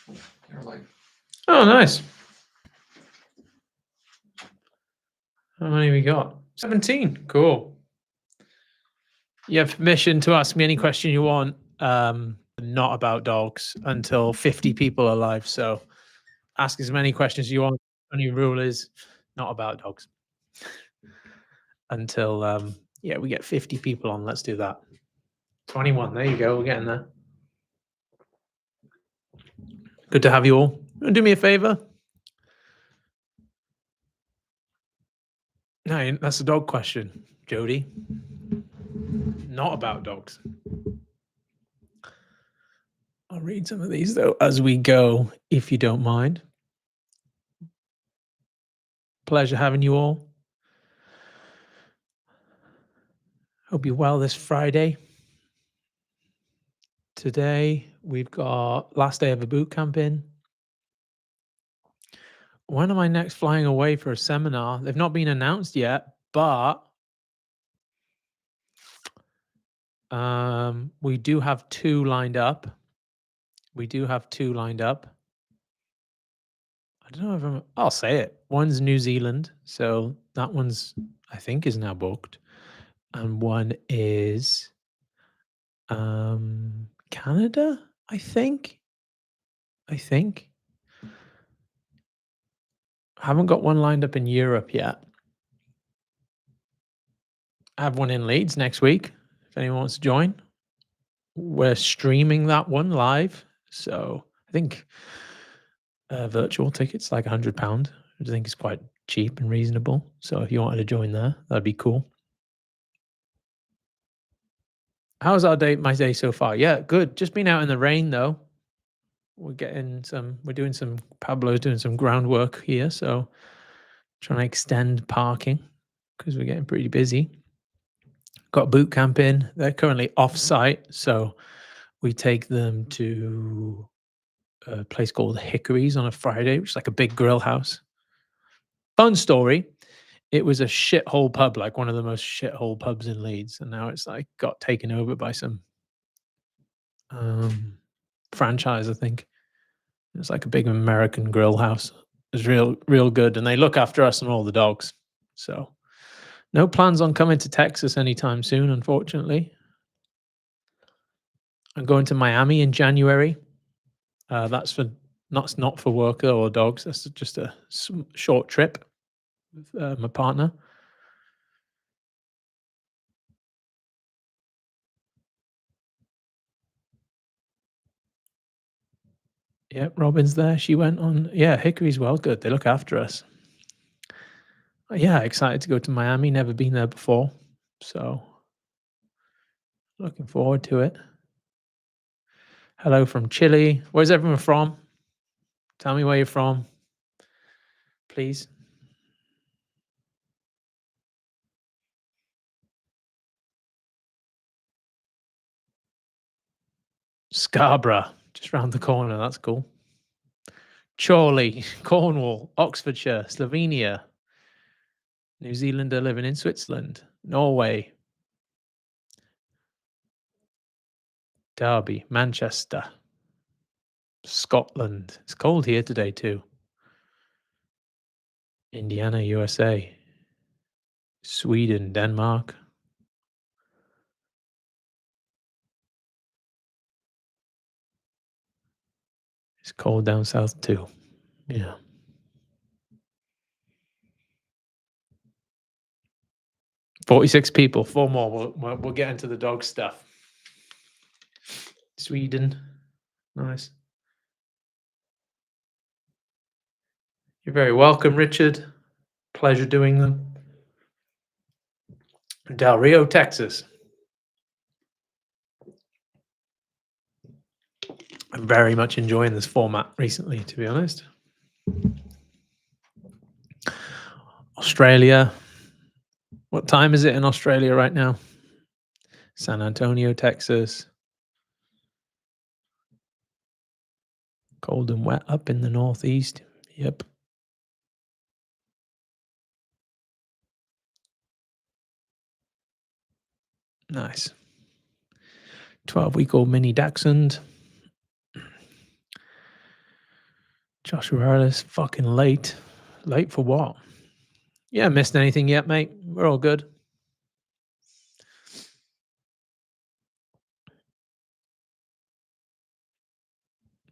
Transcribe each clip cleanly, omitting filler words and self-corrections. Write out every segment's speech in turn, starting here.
They're like, oh, nice. How many we got? 17. Cool. You have permission to ask me any question you want, not about dogs, until 50 people are live. So ask as many questions you want. Only rule is not about dogs. Until yeah, we get 50 people on. Let's do that. 21. There you go. We're getting there. Good to have you all. Do me a favor. No, that's a dog question, Jody. Not about dogs. I'll read some of these though as we go, if you don't mind. Pleasure having you all. Hope you're well this Friday. Today we've got last day of a boot camp in. When am I next flying away for a seminar? They've not been announced yet, but we do have two lined up. I don't know if I'll say it. One's New Zealand, so that one's I think is now booked, and one is Canada. I think. I haven't got one lined up in Europe yet. I have one in Leeds next week. If anyone wants to join, we're streaming that one live. So I think virtual tickets like £100. I think it's quite cheap and reasonable. So if you wanted to join there, that'd be cool. How's my day so far? Yeah, good. Just been out in the rain though. Pablo's doing some groundwork here. So trying to extend parking because we're getting pretty busy. Got boot camp in. They're currently off site. So we take them to a place called Hickory's on a Friday, which is like a big grill house. Fun story. It was a shithole pub, like one of the most shithole pubs in Leeds. And now it's like got taken over by some franchise, I think. It's like a big American grill house. It's real good. And they look after us and all the dogs. So no plans on coming to Texas anytime soon, unfortunately. I'm going to Miami in January. That's not for work or dogs. That's just a short trip with my partner. Yep, Robin's there. She went on. Yeah, Hickory's well good. They look after us. Yeah, excited to go to Miami. Never been there before. So looking forward to it. Hello from Chile. Where's everyone from? Tell me where you're from, please. Scarborough, just round the corner. That's cool. Chorley, Cornwall, Oxfordshire, Slovenia, New Zealander living in Switzerland, Norway, Derby, Manchester, Scotland. It's cold here today too. Indiana, USA, Sweden, Denmark. It's cold down south too. Yeah. $46 people. 4 more. We'll get into the dog stuff. Sweden. Nice. You're very welcome, Richard. Pleasure doing them. Del Rio, Texas. I'm very much enjoying this format recently, to be honest. Australia. What time is it in Australia right now? San Antonio, Texas. Cold and wet up in the northeast. Yep. Nice. 12-week-old mini dachshund. Joshua Ellis, fucking late. Late for what? Yeah, missed anything yet, mate? We're all good.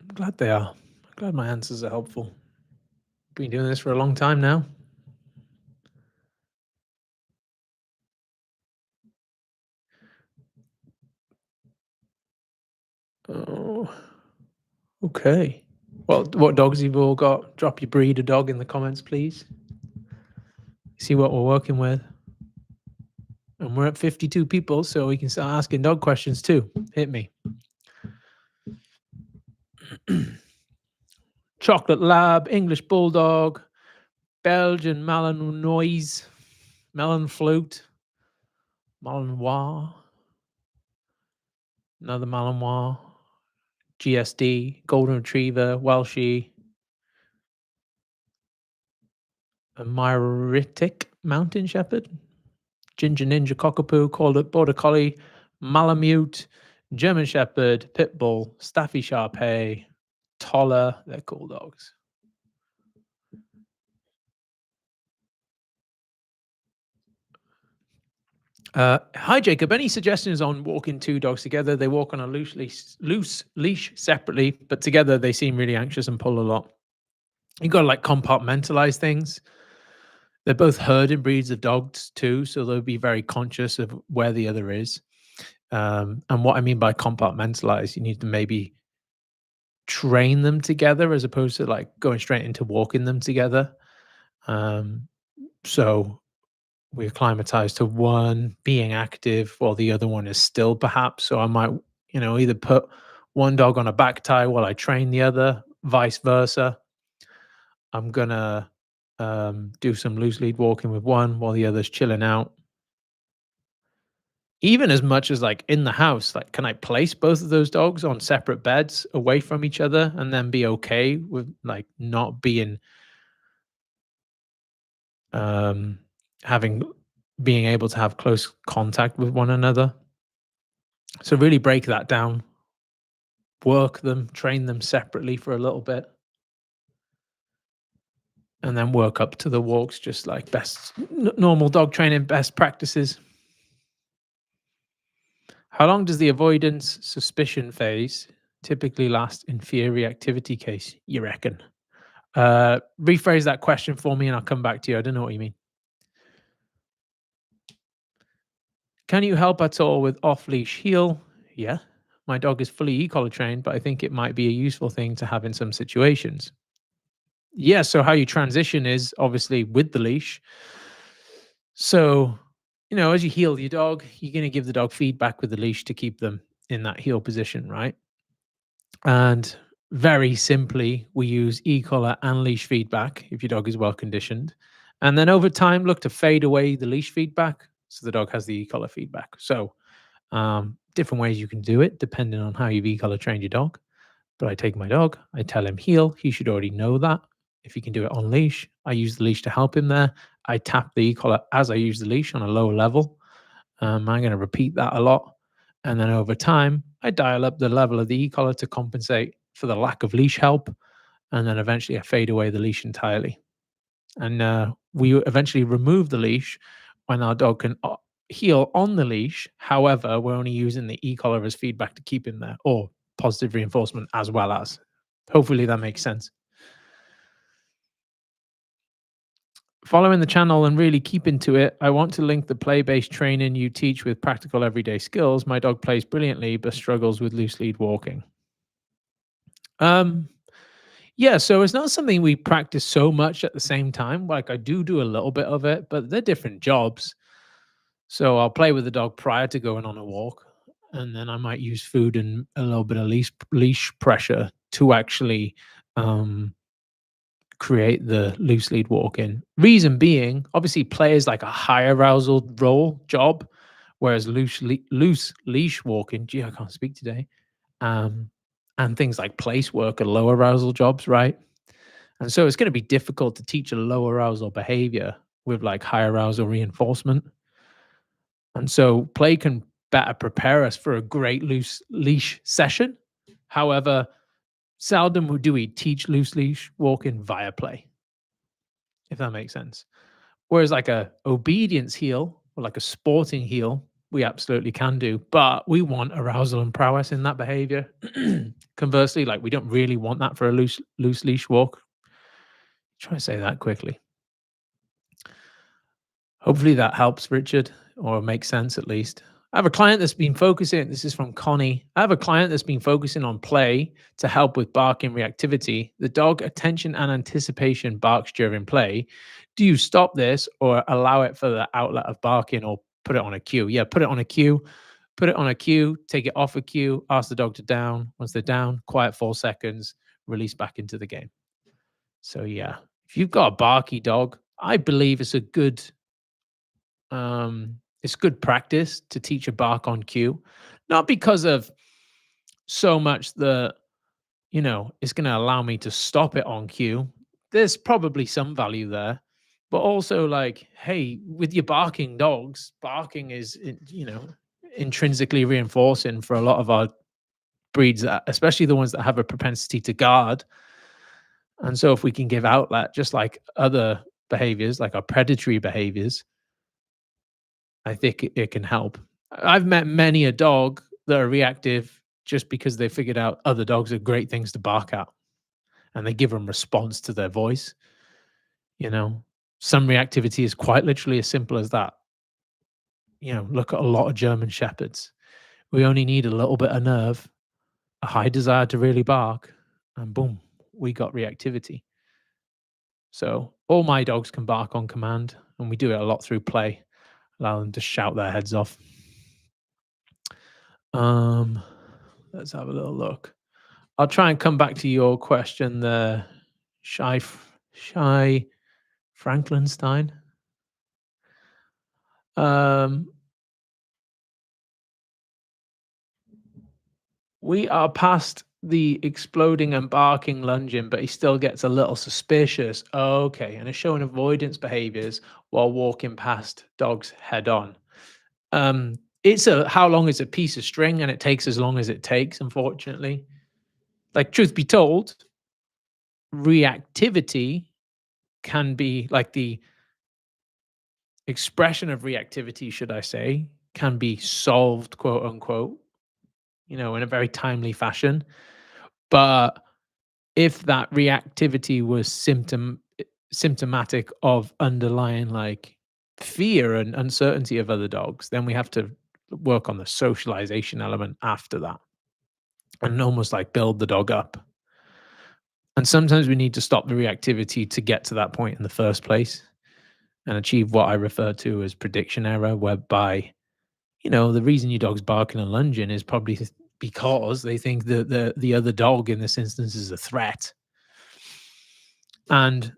I'm glad they are. I'm glad my answers are helpful. Been doing this for a long time now. Oh, okay. Well, what dogs you've all got? Drop your breed of dog in the comments, please. See what we're working with. And we're at 52 people, so we can start asking dog questions too. Hit me. Chocolate Lab, English Bulldog, Belgian Malinois, Melon Flute, Malinois, another Malinois, GSD, Golden Retriever, Welshie, a Myritic Mountain Shepherd, Ginger Ninja Cockapoo, called it Border Collie, Malamute, German Shepherd, Pit Bull, Staffy Shar-Pei, Toller. They're cool dogs. Hi, Jacob. Any suggestions on walking two dogs together? They walk on a loose leash separately, but together they seem really anxious and pull a lot. You got to like compartmentalize things. They're both herding breeds of dogs too, so they'll be very conscious of where the other is. And what I mean by compartmentalize, you need to maybe train them together as opposed to like going straight into walking them together. So we acclimatize to one being active while the other one is still, perhaps. So I might, either put one dog on a back tie while I train the other, vice versa. I'm gonna do some loose lead walking with one while the other's chilling out. Even as much as like in the house, like can I place both of those dogs on separate beds away from each other and then be okay with like not being um having being able to have close contact with one another? So really break that down, work them, train them separately for a little bit, and then work up to the walks, just like normal dog training best practices. How long does the avoidance suspicion phase typically last in fear reactivity case, you reckon? Rephrase that question for me and I'll come back to you. I don't know what you mean. Can you help at all with off leash heel? Yeah. My dog is fully e-collar trained, but I think it might be a useful thing to have in some situations. Yeah. So, how you transition is obviously with the leash. So, as you heel your dog, you're going to give the dog feedback with the leash to keep them in that heel position, right? And very simply, we use e-collar and leash feedback if your dog is well conditioned. And then over time, look to fade away the leash feedback so the dog has the e-collar feedback. So, different ways you can do it depending on how you've e-collar trained your dog. But I take my dog, I tell him heel. He should already know that. If he can do it on leash, I use the leash to help him there. I tap the e-collar as I use the leash on a lower level. I'm going to repeat that a lot. And then over time, I dial up the level of the e-collar to compensate for the lack of leash help. And then eventually I fade away the leash entirely. And we eventually remove the leash when our dog can heel on the leash. However, we're only using the e-collar as feedback to keep him there, or positive reinforcement as well as. Hopefully that makes sense. Following the channel and really keeping to it, I want to link the play-based training you teach with practical everyday skills. My dog plays brilliantly, but struggles with loose lead walking. Um, yeah, so it's not something we practice so much at the same time. Like I do a little bit of it, but they're different jobs. So I'll play with the dog prior to going on a walk, and then I might use food and a little bit of leash pressure to actually create the loose lead walk in. Reason being, obviously, play is like a high arousal role job, whereas loose leash walking, gee, I can't speak today, and things like place work are low arousal jobs, right? And so it's going to be difficult to teach a low arousal behavior with like high arousal reinforcement. And so play can better prepare us for a great loose leash session. However, seldom do we teach loose leash walking via play, if that makes sense. Whereas like a obedience heel or like a sporting heel, we absolutely can do, but we want arousal and prowess in that behavior. Conversely, like we don't really want that for a loose leash walk. Try to say that quickly. Hopefully that helps, Richard, or makes sense at least. I have a client that's been focusing, this is from Connie. I have a client that's been focusing on play to help with barking reactivity. The dog attention and anticipation barks during play. Do you stop this or allow it for the outlet of barking or put it on a cue? Yeah, put it on a cue. Put it on a cue, take it off a cue, ask the dog to down. Once they're down, quiet 4 seconds, release back into the game. So yeah, if you've got a barky dog, I believe it's good practice to teach a bark on cue, not because of so much that it's going to allow me to stop it on cue. There's probably some value there, but also like, hey, with your barking dogs, barking is intrinsically reinforcing for a lot of our breeds, especially the ones that have a propensity to guard. And so, if we can give outlet, just like other behaviors, like our predatory behaviors, I think it can help. I've met many a dog that are reactive just because they figured out other dogs are great things to bark at and they give them response to their voice. You know, some reactivity is quite literally as simple as that. Look at a lot of German shepherds. We only need a little bit of nerve, a high desire to really bark, and boom, we got reactivity. So all my dogs can bark on command, and we do it a lot through play, allow them to shout their heads off. Um, let's have a little look. I'll try and come back to your question there, Shy Franklinstein. Um, we are past the exploding and barking lunging, but he still gets a little suspicious. Okay, and is showing avoidance behaviors while walking past dogs head on. It's how long is a piece of string, and it takes as long as it takes, unfortunately. Like, truth be told, reactivity can be like the expression of reactivity, should I say, can be solved, quote unquote, in a very timely fashion. But if that reactivity was symptomatic of underlying like fear and uncertainty of other dogs, then we have to work on the socialization element after that and almost like build the dog up. And sometimes we need to stop the reactivity to get to that point in the first place and achieve what I refer to as prediction error, whereby, the reason your dog's barking and lunging is probably because they think that the other dog in this instance is a threat. And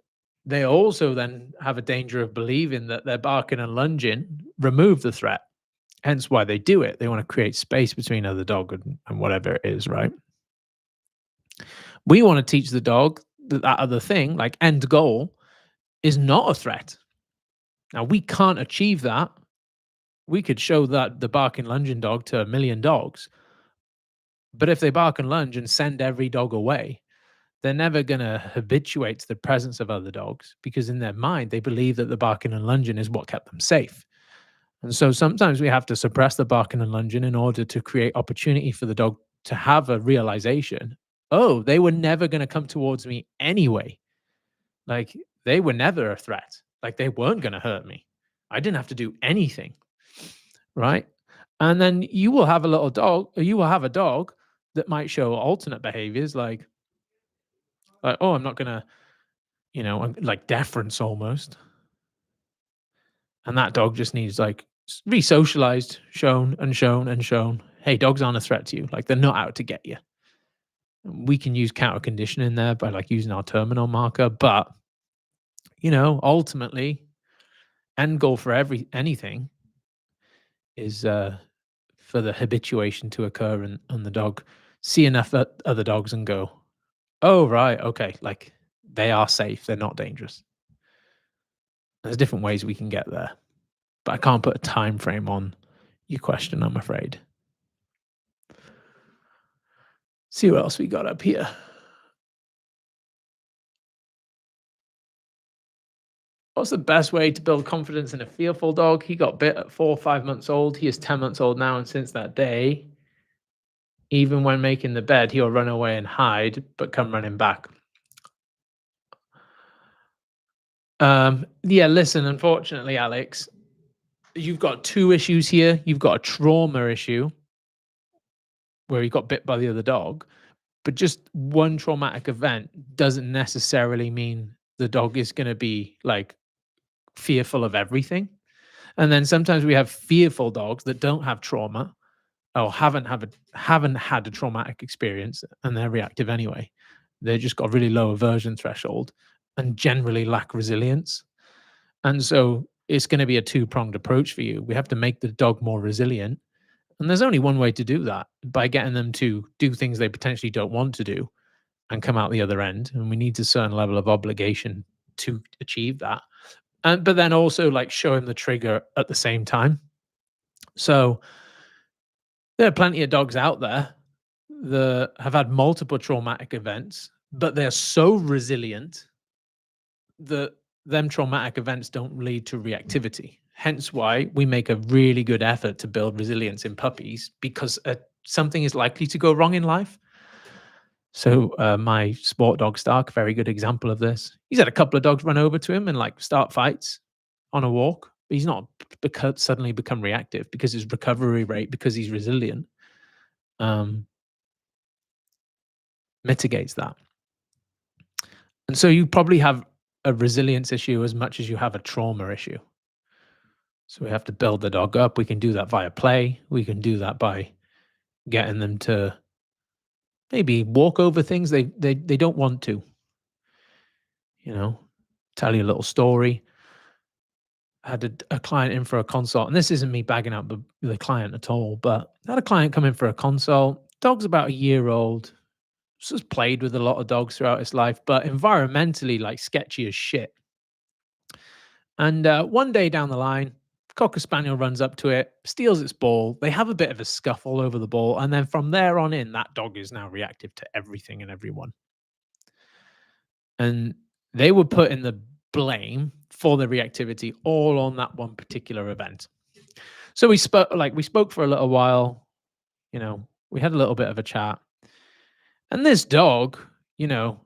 they also then have a danger of believing that their barking and lunging remove the threat. Hence why they do it. They want to create space between other dog and whatever it is, right? We want to teach the dog that other thing, like end goal, is not a threat. Now, we can't achieve that. We could show that the barking lunging dog to a million dogs. But if they bark and lunge and send every dog away, they're never going to habituate to the presence of other dogs because in their mind, they believe that the barking and lunging is what kept them safe. And so sometimes we have to suppress the barking and lunging in order to create opportunity for the dog to have a realization. Oh, they were never going to come towards me anyway. Like they were never a threat. Like they weren't going to hurt me. I didn't have to do anything. Right. And then you will have a little dog, or you will have a dog that might show alternate behaviors like, oh, I'm not going to, like deference almost. And that dog just needs like re-socialized, shown and shown and shown. Hey, dogs aren't a threat to you. Like they're not out to get you. We can use counter conditioning there by like using our terminal marker, but ultimately, end goal for anything is for the habituation to occur and the dog see enough other dogs and go, oh right, okay, like they are safe, they're not dangerous. There's different ways we can get there, but I can't put a time frame on your question, I'm afraid. See what else we got up here. What's the best way to build confidence in a fearful dog? He got bit at 4 or 5 months old. He is 10 months old now. And since that day, even when making the bed, he'll run away and hide, but come running back. Yeah, listen, unfortunately, Alex, you've got two issues here. You've got a trauma issue where he got bit by the other dog, but just one traumatic event doesn't necessarily mean the dog is going to be like fearful of everything. And then sometimes we have fearful dogs that don't have trauma or haven't had a traumatic experience and they're reactive anyway. They just got a really low aversion threshold and generally lack resilience. And so it's going to be a two-pronged approach for you. We have to make the dog more resilient. And there's only one way to do that, by getting them to do things they potentially don't want to do and come out the other end. And we need a certain level of obligation to achieve that. And but then also like show him the trigger at the same time. So there are plenty of dogs out there that have had multiple traumatic events, but they're so resilient that them traumatic events don't lead to reactivity. Hence why we make a really good effort to build resilience in puppies, because something is likely to go wrong in life. So my sport dog Stark, very good example of this. He's had a couple of dogs run over to him and like start fights on a walk, but he's not suddenly become reactive because his recovery rate, because he's resilient, um, mitigates that. And so you probably have a resilience issue as much as you have a trauma issue. So we have to build the dog up. We can do that via play. We can do that by getting them to maybe walk over things they don't want to, you know, tell you a little story. I had a client in for a consult, and this isn't me bagging out the client at all, but I had a client come in for a consult. Dog's about a year old. Just played with a lot of dogs throughout his life, but environmentally like sketchy as shit. And one day down the line, Cocker Spaniel runs up to it, steals its ball. They have a bit of a scuffle over the ball. And then from there on in, that dog is now reactive to everything and everyone. And they were putting the blame for the reactivity all on that one particular event. So we spoke for a little while, we had a little bit of a chat. And this dog, you know,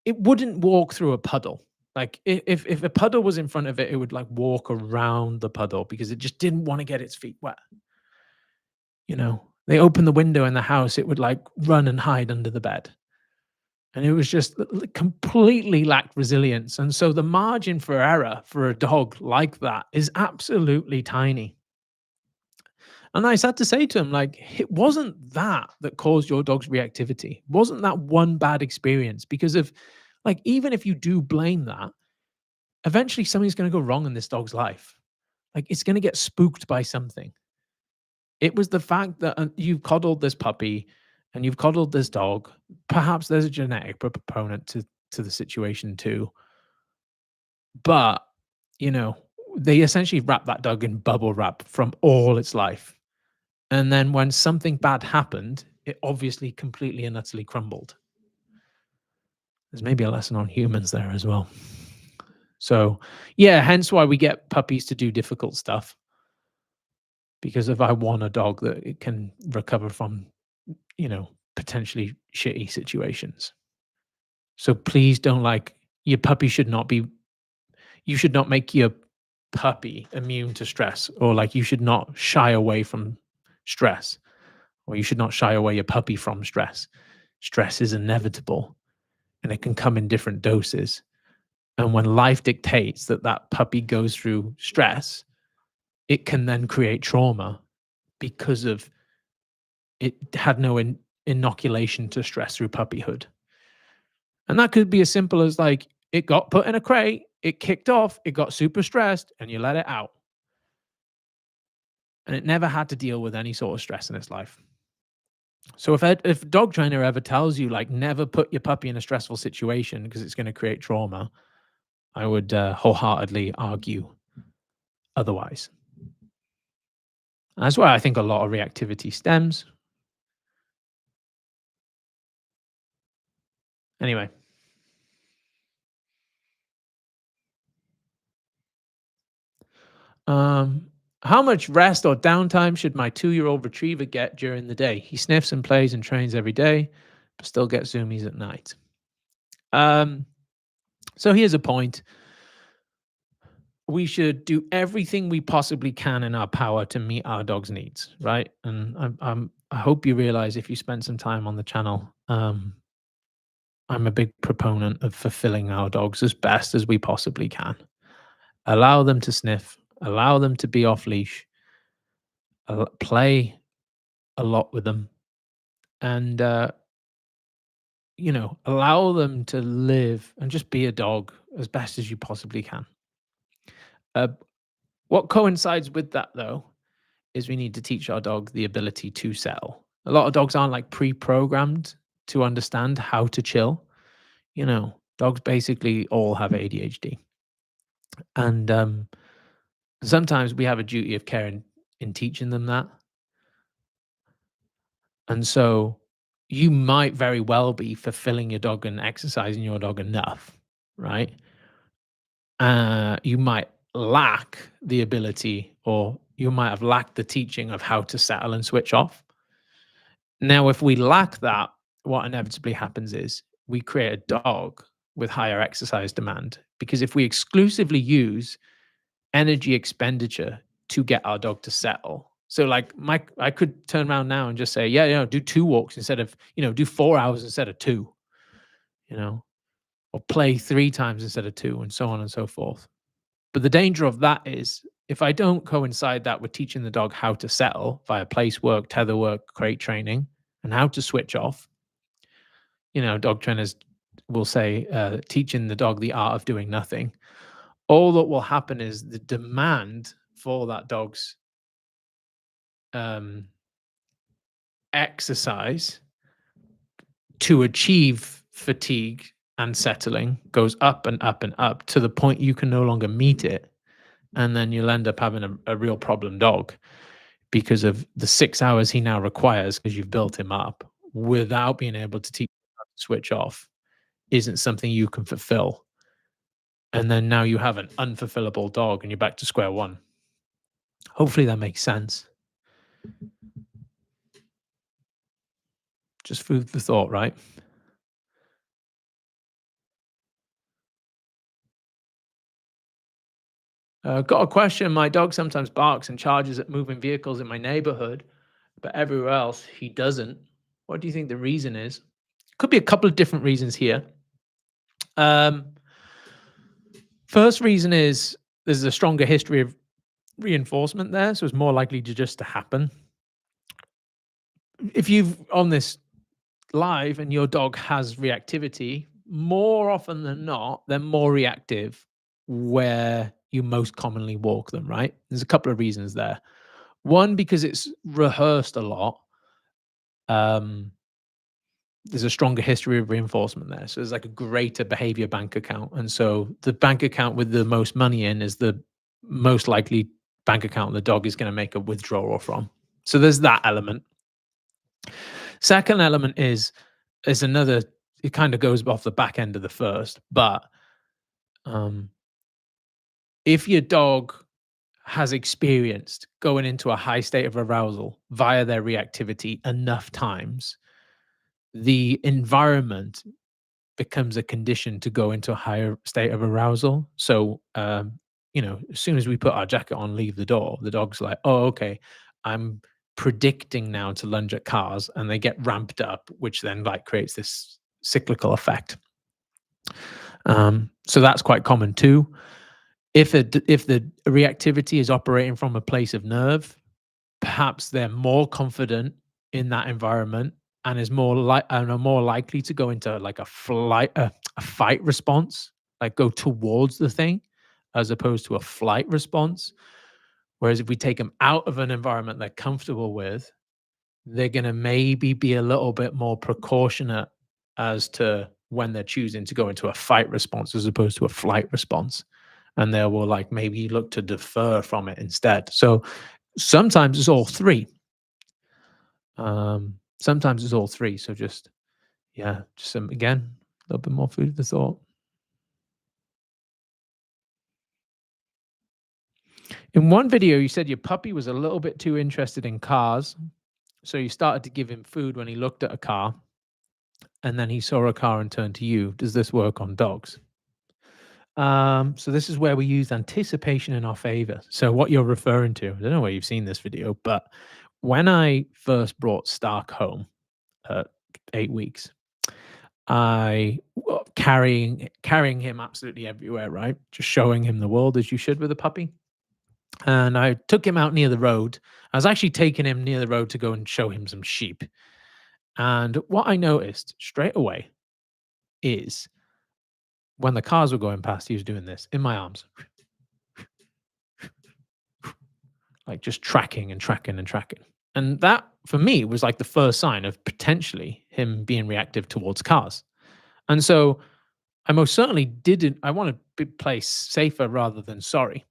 it wouldn't walk through a puddle. Like if a puddle was in front of it, it would like walk around the puddle because it just didn't want to get its feet wet. They opened the window in the house, it would like run and hide under the bed. And it was just completely lacked resilience. And so the margin for error for a dog like that is absolutely tiny. And I had to say to him, like, it wasn't that caused your dog's reactivity. It wasn't that one bad experience because of, like, even if you do blame that, eventually something's going to go wrong in this dog's life. Like, it's going to get spooked by something. It was the fact that you've coddled this puppy and you've coddled this dog. Perhaps there's a genetic proponent to the situation too. But, you know, they essentially wrap that dog in bubble wrap from all its life. And then when something bad happened, it obviously completely and utterly crumbled. There's maybe a lesson on humans there as well. So, yeah, hence why we get puppies to do difficult stuff. Because if I want a dog that it can recover from, potentially shitty situations. So please don't your puppy should not be, you should not make your puppy immune to stress, or like you should not shy away from stress, or you should not shy away your puppy from stress. Stress is inevitable and it can come in different doses. And when life dictates that that puppy goes through stress, it can then create trauma because of it had no inoculation to stress through puppyhood. And that could be as simple as like it got put in a crate, it kicked off, it got super stressed, and you let it out. And it never had to deal with any sort of stress in its life. So if a dog trainer ever tells you like never put your puppy in a stressful situation because it's going to create trauma, I would wholeheartedly argue otherwise. And that's why I think a lot of reactivity stems. Anyway, Um, how much rest or downtime should my 2-year-old retriever get during the day? He sniffs and plays and trains every day, but still gets zoomies at night. Um, so here's a point. We should do everything we possibly can in our power to meet our dog's needs, right? And I hope you realize if you spend some time on the channel, I'm a big proponent of fulfilling our dogs as best as we possibly can. Allow them to sniff, allow them to be off leash, play a lot with them, and allow them to live and just be a dog as best as you possibly can. Uh, what coincides with that, though, is we need to teach our dog the ability to settle. A lot of dogs aren't like pre-programmed to understand how to chill. Dogs basically all have ADHD, and sometimes we have a duty of care in teaching them that. And so you might very well be fulfilling your dog and exercising your dog enough, right? You might lack the ability, or you might have lacked the teaching of how to settle and switch off. Now, if we lack that, what inevitably happens is we create a dog with higher exercise demand, because if we exclusively use energy expenditure to get our dog to settle. So like I could turn around now and just say, yeah, do 2 walks instead of, do 4 hours instead of two, you know, or play 3 times instead of two, and so on and so forth. But the danger of that is if I don't coincide that with teaching the dog how to settle via place work, tether work, crate training, and how to switch off, dog trainers will say, teaching the dog the art of doing nothing. All that will happen is the demand for that dog's um, exercise to achieve fatigue and settling goes up and up and up to the point you can no longer meet it. And then you'll end up having a real problem dog because of the 6 hours he now requires because you've built him up without being able to teach him how to switch off isn't something you can fulfill. And then now you have an unfulfillable dog and you're back to square one. Hopefully that makes sense. Just food for thought, right? Got a question. My dog sometimes barks and charges at moving vehicles in my neighborhood, but everywhere else he doesn't. What do you think the reason is? Could be a couple of different reasons here. Um, First reason is there's a stronger history of reinforcement there, so it's more likely to just to happen. If you've on this live and your dog has reactivity, more often than not, they're more reactive where you most commonly walk them, right? There's a couple of reasons there. One, because it's rehearsed a lot. Um, there's a stronger history of reinforcement there. So there's like a greater behavior bank account. And so the bank account with the most money in is the most likely bank account the dog is going to make a withdrawal from. So there's that element. Second element is another, it kind of goes off the back end of the first, but um, if your dog has experienced going into a high state of arousal via their reactivity enough times, the environment becomes a condition to go into a higher state of arousal. So, as soon as we put our jacket on, leave the door, the dog's like, oh, okay, I'm predicting now to lunge at cars, and they get ramped up, which then like creates this cyclical effect. So that's quite common too. If the reactivity is operating from a place of nerve, perhaps they're more confident in that environment and is more like and are more likely to go into like a fight response, like go towards the thing as opposed to a flight response. Whereas if we take them out of an environment they're comfortable with, they're going to maybe be a little bit more proportionate as to when they're choosing to go into a fight response as opposed to a flight response. And they will like maybe look to defer from it instead. So sometimes it's all three. Sometimes it's all three. So just some again, a little bit more food for thought. In one video, you said your puppy was a little bit too interested in cars, so you started to give him food when he looked at a car, and then he saw a car and turned to you. Does this work on dogs? So this is where we use anticipation in our favor. So what you're referring to, I don't know where you've seen this video, but when I first brought Stark home at 8 weeks, carrying him absolutely everywhere, right? Just showing him the world as you should with a puppy. And I took him out near the road. I was actually taking him near the road to go and show him some sheep. And what I noticed straight away is when the cars were going past, he was doing this in my arms, like just tracking and tracking and tracking. And that for me was like the first sign of potentially him being reactive towards cars. And so I most certainly didn't, I want to play safer rather than sorry.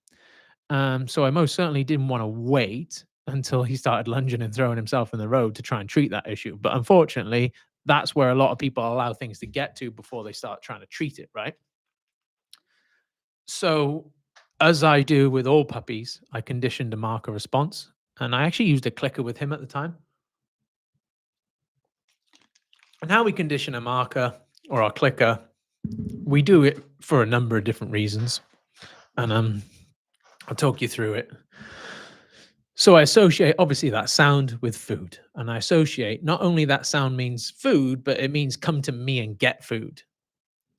So I most certainly didn't want to wait until he started lunging and throwing himself in the road to try and treat that issue. But unfortunately, that's where a lot of people allow things to get to before they start trying to treat it, right? So, as I do with all puppies, I conditioned a marker response, and I actually used a clicker with him at the time. And how we condition a marker or our clicker, we do it for a number of different reasons, and I'll talk you through it. So I associate obviously that sound with food, and I associate not only that sound means food, but it means come to me and get food.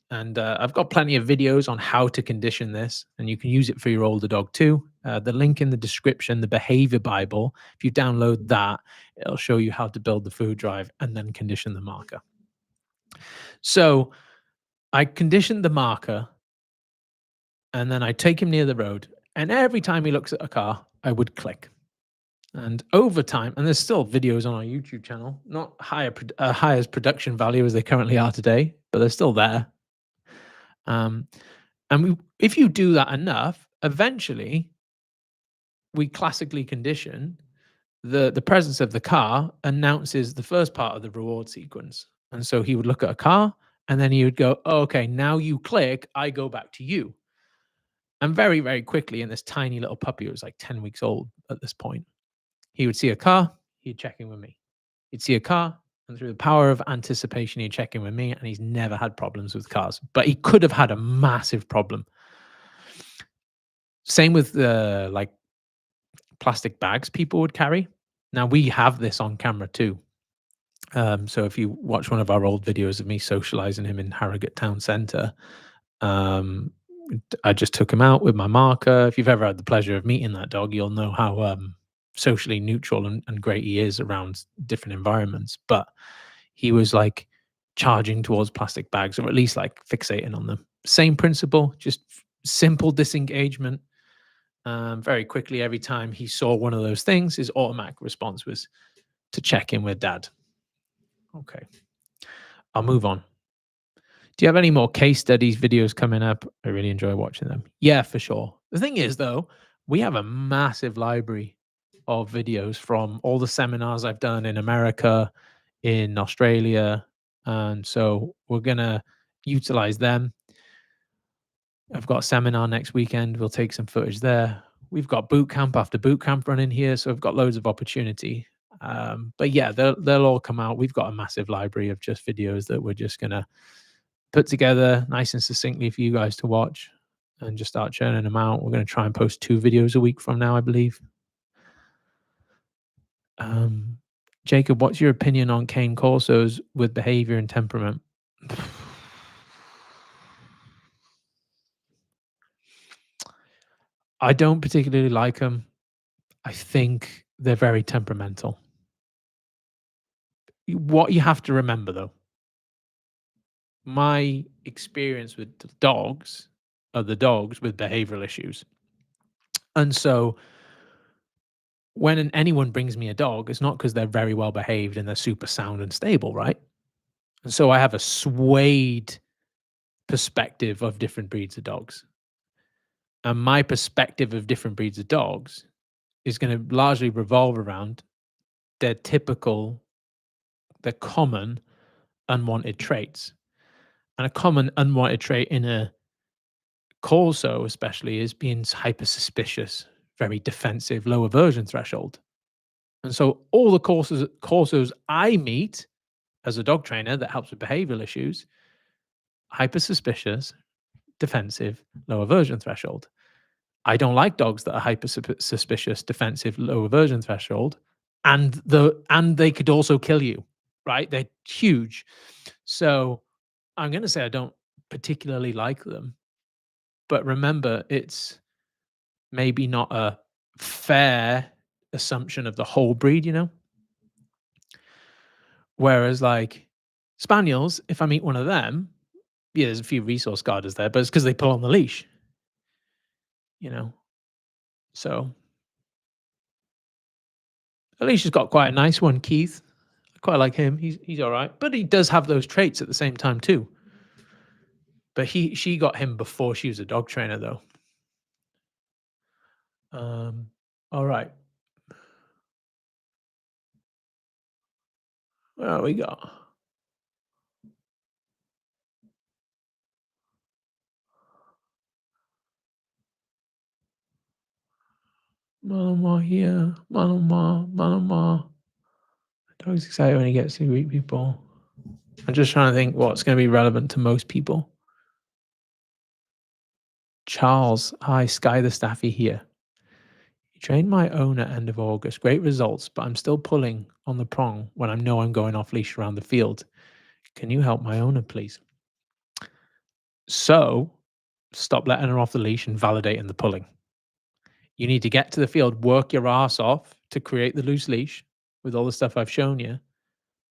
And I've got plenty of videos on how to condition this, and you can use it for your older dog too. The link in the description, the Behavior Bible, if you download that, it'll show you how to build the food drive and then condition the marker. So I conditioned the marker, and then I take him near the road, and every time he looks at a car, I would click. And over time, and there's still videos on our YouTube channel, not high as production value as they currently are today, but they're still there. Um, if you do that enough, eventually we classically condition the presence of the car announces the first part of the reward sequence. And so he would look at a car and then he would go, oh, okay, now you click, I go back to you. And very, very quickly, in this tiny little puppy, who was like 10 weeks old at this point, he would see a car, he'd check in with me. He'd see a car, and through the power of anticipation, he'd check in with me, and he's never had problems with cars. But he could have had a massive problem. Same with the like plastic bags people would carry. Now we have this on camera too. So if you watch one of our old videos of me socializing him in Harrogate Town Centre, um, I just took him out with my marker. If you've ever had the pleasure of meeting that dog, you'll know how socially neutral and great he is around different environments. But he was like charging towards plastic bags, or at least like fixating on them. Same principle, just simple disengagement. Very quickly, every time he saw one of those things, his automatic response was to check in with dad. Okay, I'll move on. Do you have any more case studies, videos coming up? I really enjoy watching them. Yeah, for sure. The thing is, though, we have a massive library of videos from all the seminars I've done in America, in Australia. And so we're going to utilize them. I've got a seminar next weekend. We'll take some footage there. We've got boot camp after boot camp running here. So we've got loads of opportunity. But yeah, they'll all come out. We've got a massive library of just videos that we're just going to put together nice and succinctly for you guys to watch and just start churning them out. We're going to try and post 2 videos a week from now, I believe. Jacob, what's your opinion on cane corsos with behavior and temperament? I don't particularly like them. I think they're very temperamental. What you have to remember, though, my experience with the dogs are the dogs with behavioral issues. And so when anyone brings me a dog, it's not because they're very well behaved and they're super sound and stable, right? And so I have a swayed perspective of different breeds of dogs. And my perspective of different breeds of dogs is going to largely revolve around their typical, their common unwanted traits. And a common unwanted trait in a Corso, especially, is being hyper suspicious, very defensive, low aversion threshold. And so all the Corsos I meet as a dog trainer that helps with behavioral issues, hyper suspicious, defensive, low aversion threshold. I don't like dogs that are hyper suspicious, defensive, low aversion threshold, and they could also kill you, right? They're huge. So I'm going to say I don't particularly like them, but remember, it's maybe not a fair assumption of the whole breed, you know? Whereas like spaniels, if I meet one of them, yeah, there's a few resource guarders there, but it's because they pull on the leash, you know? So Alicia's got quite a nice one, Keith. I quite like him. He's all right, but he does have those traits at the same time too. But she got him before she was a dog trainer, though. Um, all right. Well, we got Malama here, Malama. Dog's excited when he gets to greet people. I'm just trying to think what's going to be relevant to most people. Charles, hi, Sky the Staffy here. You trained my owner end of August. Great results, but I'm still pulling on the prong when I know I'm going off leash around the field. Can you help my owner, please? So stop letting her off the leash and validating the pulling. You need to get to the field, work your ass off to create the loose leash with all the stuff I've shown you.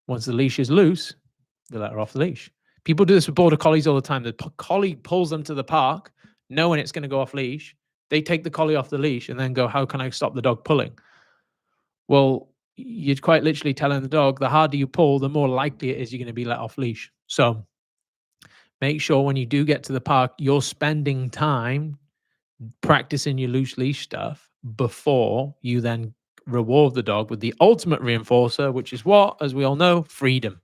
Once the leash is loose, they let her off the leash. People do this with border collies all the time. The collie pulls them to the park, knowing it's going to go off leash. They take the collie off the leash and then go, how can I stop the dog pulling? Well, you're quite literally telling the dog, the harder you pull, the more likely it is you're going to be let off leash. So make sure when you do get to the park, you're spending time practicing your loose leash stuff before you then reward the dog with the ultimate reinforcer, which is what, as we all know, freedom.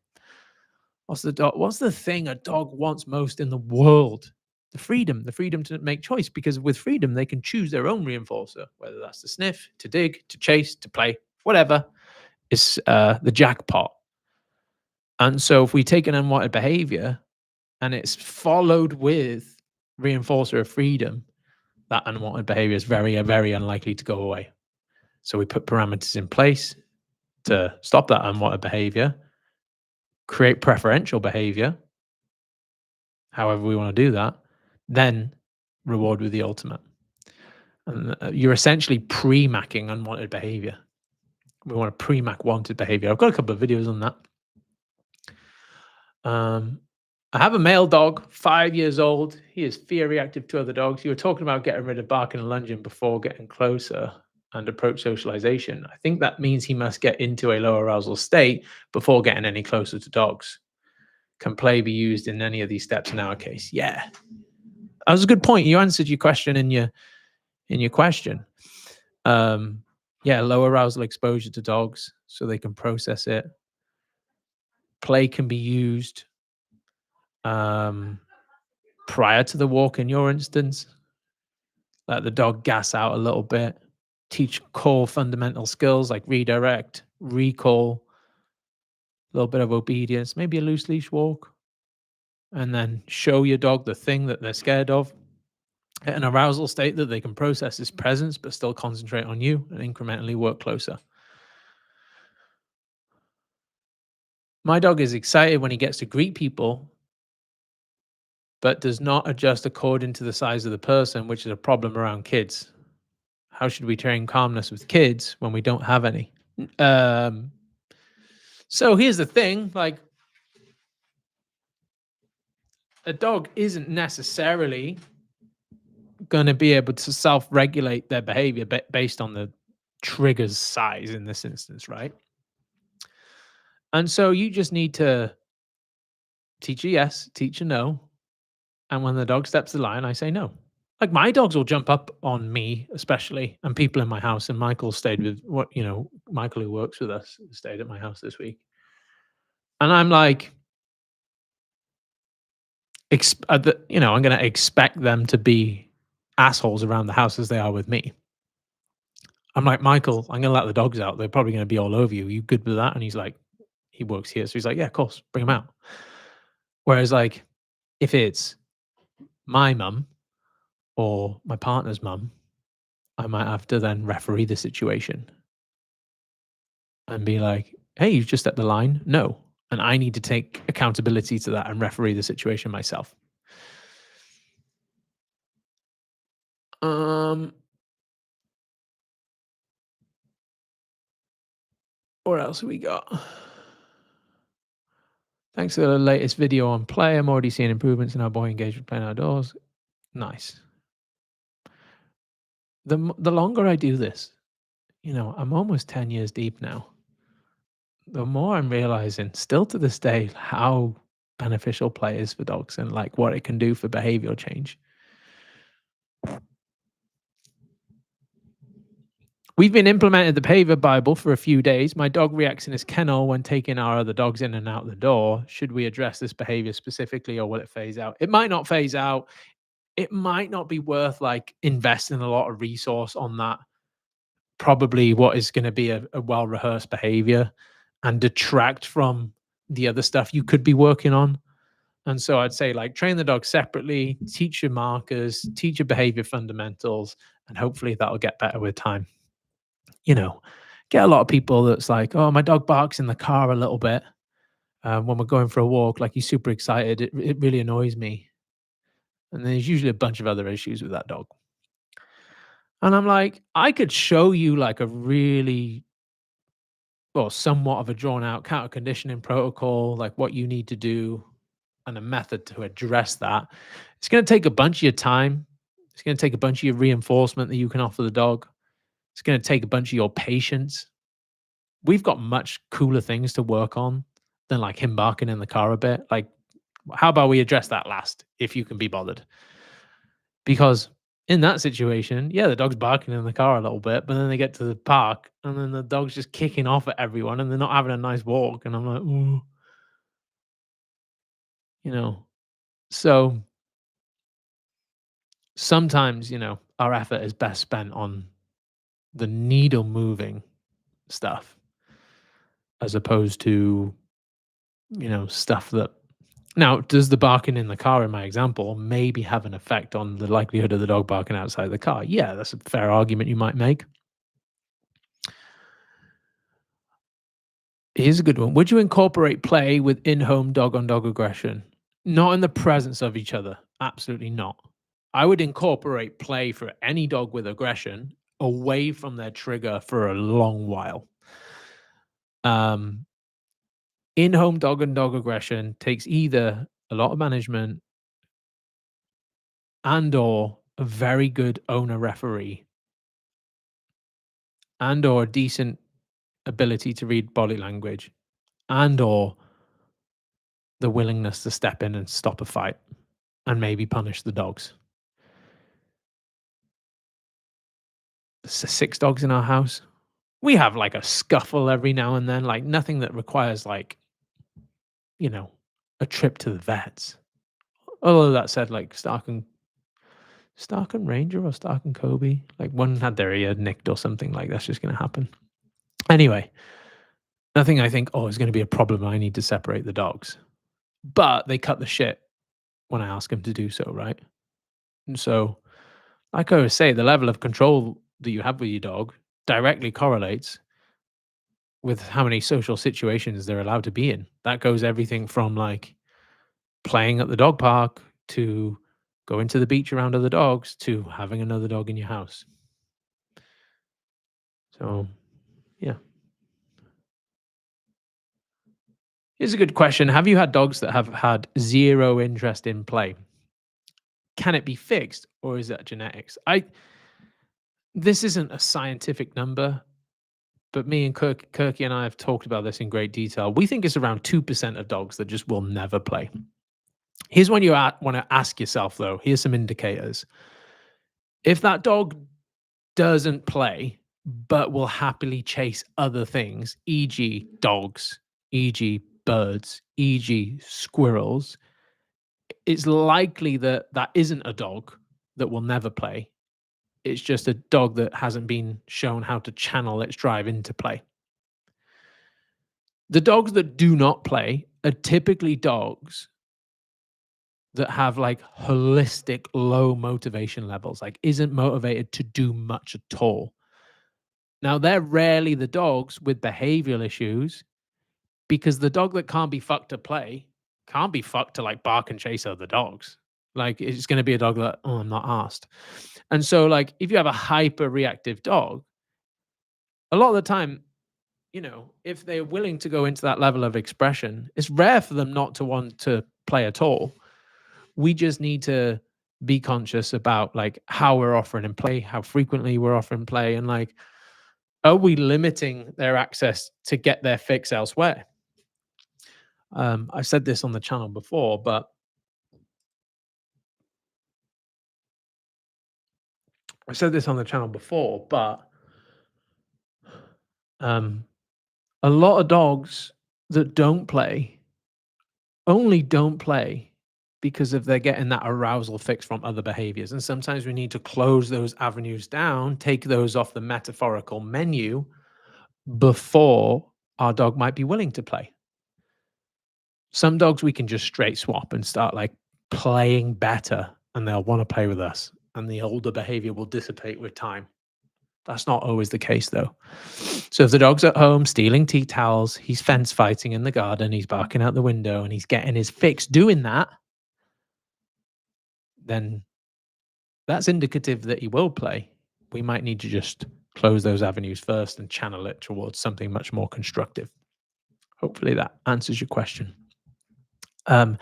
What's the thing a dog wants most in the world? The freedom to make choice, because with freedom they can choose their own reinforcer, whether that's to sniff, to dig, to chase, to play, whatever is the jackpot. And so if we take an unwanted behavior and it's followed with reinforcer of freedom, that unwanted behavior is very, very unlikely to go away. So we put parameters in place to stop that unwanted behavior, create preferential behavior, however we want to do that, then reward with the ultimate. And you're essentially pre-macking unwanted behavior. We want to pre-mac wanted behavior. I've got a couple of videos on that. I have a male dog, 5 years old. He is fear reactive to other dogs. You were talking about getting rid of barking and lunging before getting closer and approach socialization. I think that means he must get into a low arousal state before getting any closer to dogs. Can play be used in any of these steps in our case? Yeah, that was a good point. You answered your question in your question. Yeah, low arousal exposure to dogs so they can process it. Play can be used prior to the walk in your instance. Let the dog gas out a little bit. Teach core fundamental skills like redirect, recall, a little bit of obedience, maybe a loose leash walk. And then show your dog the thing that they're scared of at an arousal state that they can process his presence, but still concentrate on you and incrementally work closer. My dog is excited when he gets to greet people, but does not adjust according to the size of the person, which is a problem around kids. How should we train calmness with kids when we don't have any? So here's the thing, like a dog isn't necessarily going to be able to self-regulate their behavior based on the trigger's size in this instance, right? And so you just need to teach a yes, teach a no. And when the dog steps the line, I say no. Like my dogs will jump up on me, especially, and people in my house. And Michael stayed with Michael, who works with us, stayed at my house this week. And I'm like, I'm going to expect them to be assholes around the house as they are with me. I'm like, "Michael, I'm gonna let the dogs out. They're probably gonna be all over you. You good with that?" And he's like, he works here, so he's like, "Yeah, of course, bring them out." Whereas, like, if it's my mum or my partner's mum, I might have to then referee the situation and be like, "Hey, you've just stepped the line. No." And I need to take accountability to that and referee the situation myself. Um, what else have we got? Thanks for the latest video on play. I'm already seeing improvements in our boy engagement playing outdoors. Nice. The longer I do this, I'm almost 10 years deep now. The more I'm realizing, still to this day, how beneficial play is for dogs and like what it can do for behavioral change. We've been implemented the behavior Bible for a few days. My dog reacts in his kennel when taking our other dogs in and out the door. Should we address this behavior specifically or will it phase out? It might not phase out. It might not be worth like investing a lot of resource on that. Probably what is going to be a well rehearsed behavior and detract from the other stuff you could be working on. And so I'd say like train the dog separately, teach your markers, teach your behavior fundamentals, and hopefully that'll get better with time. You know, get a lot of people that's like, oh, my dog barks in the car a little bit when we're going for a walk, like he's super excited. It really annoys me. And there's usually a bunch of other issues with that dog. And I'm like, I could show you like a really, well, somewhat of a drawn out counter conditioning protocol, like what you need to do and a method to address that. It's going to take a bunch of your time. It's going to take a bunch of your reinforcement that you can offer the dog. It's going to take a bunch of your patience. We've got much cooler things to work on than like him barking in the car a bit. Like, how about we address that last if you can be bothered? Because in that situation, yeah, the dog's barking in the car a little bit, but then they get to the park and then the dog's just kicking off at everyone and they're not having a nice walk. And I'm like, ooh, you know. So sometimes, our effort is best spent on the needle moving stuff as opposed to, stuff that now does the barking in the car in my example maybe have an effect on the likelihood of the dog barking outside the car? Yeah, that's a fair argument you might make. Here's a good one. Would you incorporate play with in-home dog on dog aggression? Not in the presence of each other. Absolutely not. I would incorporate play for any dog with aggression away from their trigger for a long while. Um, In-home dog and dog aggression takes either a lot of management and or a very good owner referee and or decent ability to read body language and or the willingness to step in and stop a fight and maybe punish the dogs. Six dogs in our house. We have like a scuffle every now and then, like nothing that requires like, you know, a trip to the vets. Although that said, like Stark and Ranger or Stark and Kobe, like one had their ear nicked or something, like that's just gonna happen. Anyway, nothing I think, oh, is gonna be a problem. I need to separate the dogs. But they cut the shit when I ask them to do so, right? And so, like I always say, the level of control that you have with your dog directly correlates with how many social situations they're allowed to be in. That goes everything from like playing at the dog park to going to the beach around other dogs to having another dog in your house. So, yeah. Here's a good question. Have you had dogs that have had zero interest in play? Can it be fixed or is that genetics? This isn't a scientific number, but me and Kirky and I have talked about this in great detail. We think it's around 2% of dogs that just will never play. Here's when you want to ask yourself, though. Here's some indicators. If that dog doesn't play, but will happily chase other things, e.g., dogs, e.g., birds, e.g., squirrels, it's likely that that isn't a dog that will never play. It's just a dog that hasn't been shown how to channel its drive into play. The dogs that do not play are typically dogs that have like holistic low motivation levels, like isn't motivated to do much at all. Now, they're rarely the dogs with behavioral issues because the dog that can't be fucked to play can't be fucked to like bark and chase other dogs. Like it's going to be a dog that, oh, I'm not asked. And so, like, if you have a hyper reactive dog, a lot of the time, if they're willing to go into that level of expression, it's rare for them not to want to play at all. We just need to be conscious about like how we're offering and play, how frequently we're offering play, and like, are we limiting their access to get their fix elsewhere? I've said this on the channel before, but I've said this on the channel before, but um, a lot of dogs that don't play only don't play because of they're getting that arousal fix from other behaviors. And sometimes we need to close those avenues down, take those off the metaphorical menu before our dog might be willing to play. Some dogs we can just straight swap and start like playing better and they'll want to play with us and the older behavior will dissipate with time. That's not always the case though. So if the dog's at home stealing tea towels, he's fence fighting in the garden, he's barking out the window and he's getting his fix doing that, then that's indicative that he will play. We might need to just close those avenues first and channel it towards something much more constructive. Hopefully that answers your question. Um,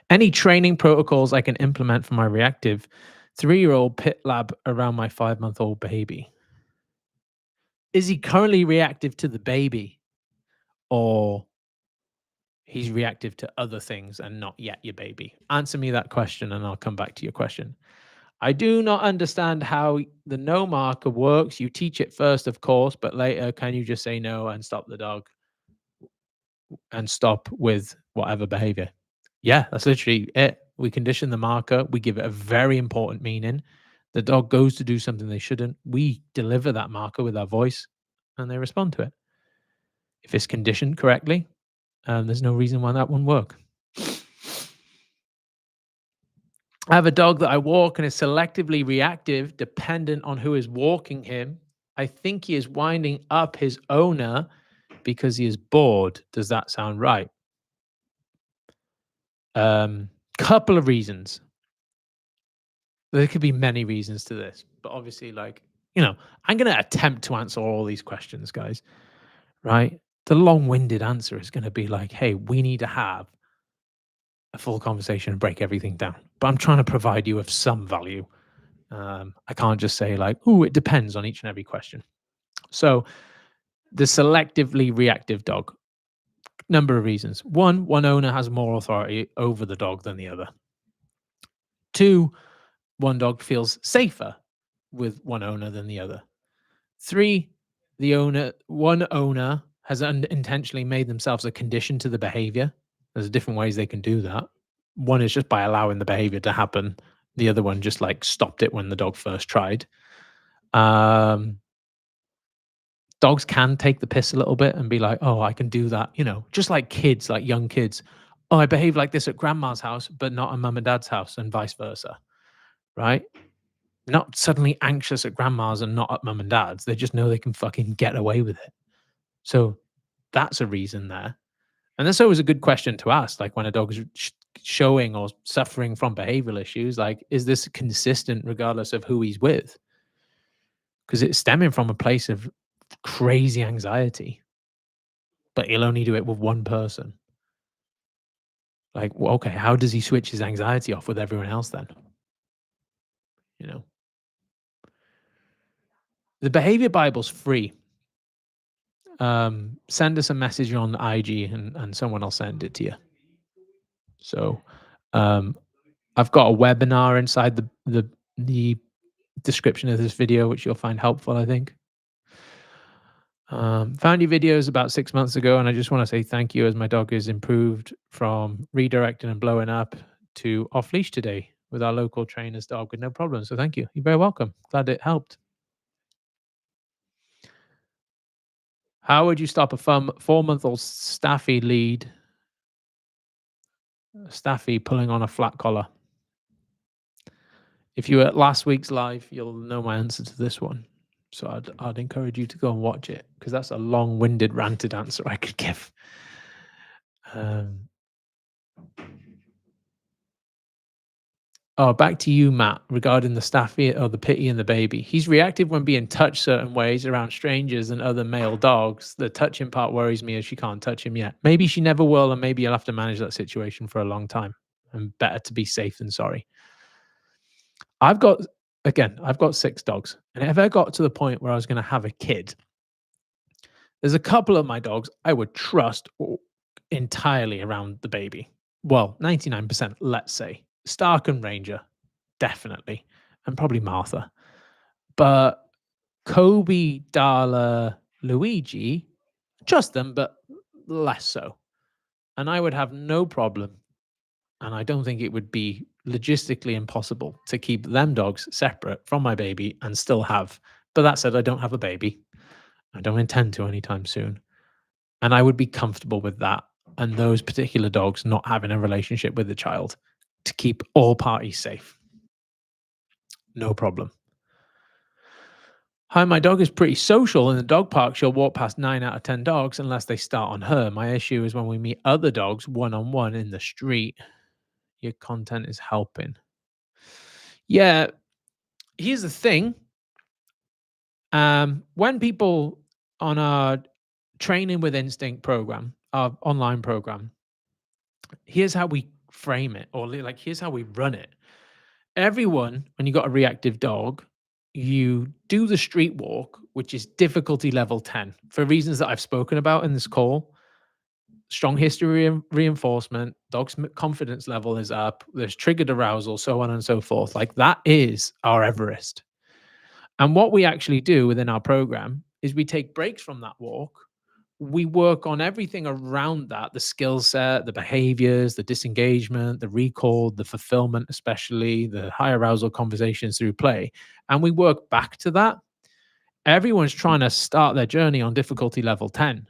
any training protocols I can implement for my reactive 3-year-old pit lab around my 5-month-old baby? Is he currently reactive to the baby or he's reactive to other things and not yet your baby? Answer me that question and I'll come back to your question. I do not understand how the no marker works. You teach it first, of course, but later, can you just say no and stop the dog and stop with whatever behavior? Yeah, that's literally it. We condition the marker, we give it a very important meaning. The dog goes to do something they shouldn't. We deliver that marker with our voice and they respond to it. If it's conditioned correctly, there's no reason why that wouldn't work. I have a dog that I walk and is selectively reactive, dependent on who is walking him. I think he is winding up his owner because he is bored. Does that sound right? Couple of reasons. There could be many reasons to this, but obviously, like, I'm going to attempt to answer all these questions, guys, right? The long winded answer is going to be like, hey, we need to have a full conversation and break everything down. But I'm trying to provide you with some value. I can't just say like, oh, it depends on each and every question. So the selectively reactive dog, number of reasons. One owner has more authority over the dog than the other. Two, one dog feels safer with one owner than the other. Three, one owner has unintentionally made themselves a condition to the behavior. There's different ways they can do that. One is just by allowing the behavior to happen. The other one just like stopped it when the dog first tried. Dogs can take the piss a little bit and be like, oh, I can do that. Just like kids, like young kids. Oh, I behave like this at grandma's house, but not at mum and dad's house and vice versa. Right? Not suddenly anxious at grandma's and not at mum and dad's. They just know they can fucking get away with it. So that's a reason there. And that's always a good question to ask. Like when a dog is showing or suffering from behavioral issues, like, is this consistent regardless of who he's with? Because it's stemming from a place of crazy anxiety, but he'll only do it with one person. Like, well, okay, how does he switch his anxiety off with everyone else then? You know, the Behavior Bible's free. Send us a message on IG and someone will send it to you. So, I've got a webinar inside the description of this video, which you'll find helpful, I think. Found your videos about 6 months ago, and I just want to say thank you as my dog is improved from redirecting and blowing up to off leash today. with our local trainer's dog with no problem. So thank you. You're very welcome. Glad it helped. How would you stop a 4-month-old staffy pulling on a flat collar? If you were at last week's live, you'll know my answer to this one. So I'd encourage you to go and watch it because that's a long-winded, ranted answer I could give. Um, oh, back to you, Matt, regarding the staffy or the pity in the baby. He's reactive when being touched certain ways around strangers and other male dogs. The touching part worries me as she can't touch him yet. Maybe she never will, and maybe you'll have to manage that situation for a long time. And better to be safe than sorry. I've got I've got 6 dogs, and if I got to the point where I was gonna have a kid, there's a couple of my dogs I would trust entirely around the baby. Well, 99%, let's say. Stark and Ranger, definitely, and probably Martha. But Kobe, Darla, Luigi, trust them, but less so. And I would have no problem, and I don't think it would be logistically impossible to keep them dogs separate from my baby and still have. But that said, I don't have a baby. I don't intend to anytime soon. And I would be comfortable with that and those particular dogs not having a relationship with the child to keep all parties safe. No problem. Hi, my dog is pretty social in the dog park. She'll walk past 9 out of 10 dogs unless they start on her. My issue is when we meet other dogs one on one in the street. Your content is helping. Yeah, here's the thing. When people on our training with instinct program, our online program, here's how we frame it, or like here's how we run it. Everyone, when you got a reactive dog, you do the street walk, which is difficulty level 10 for reasons that I've spoken about in this call. Strong history reinforcement, dog's confidence level is up, there's triggered arousal, so on and so forth. Like that is our Everest. And what we actually do within our program is we take breaks from that walk. We work on everything around that, the skill set, the behaviors, the disengagement, the recall, the fulfillment, especially the high arousal conversations through play. And we work back to that. Everyone's trying to start their journey on difficulty level 10.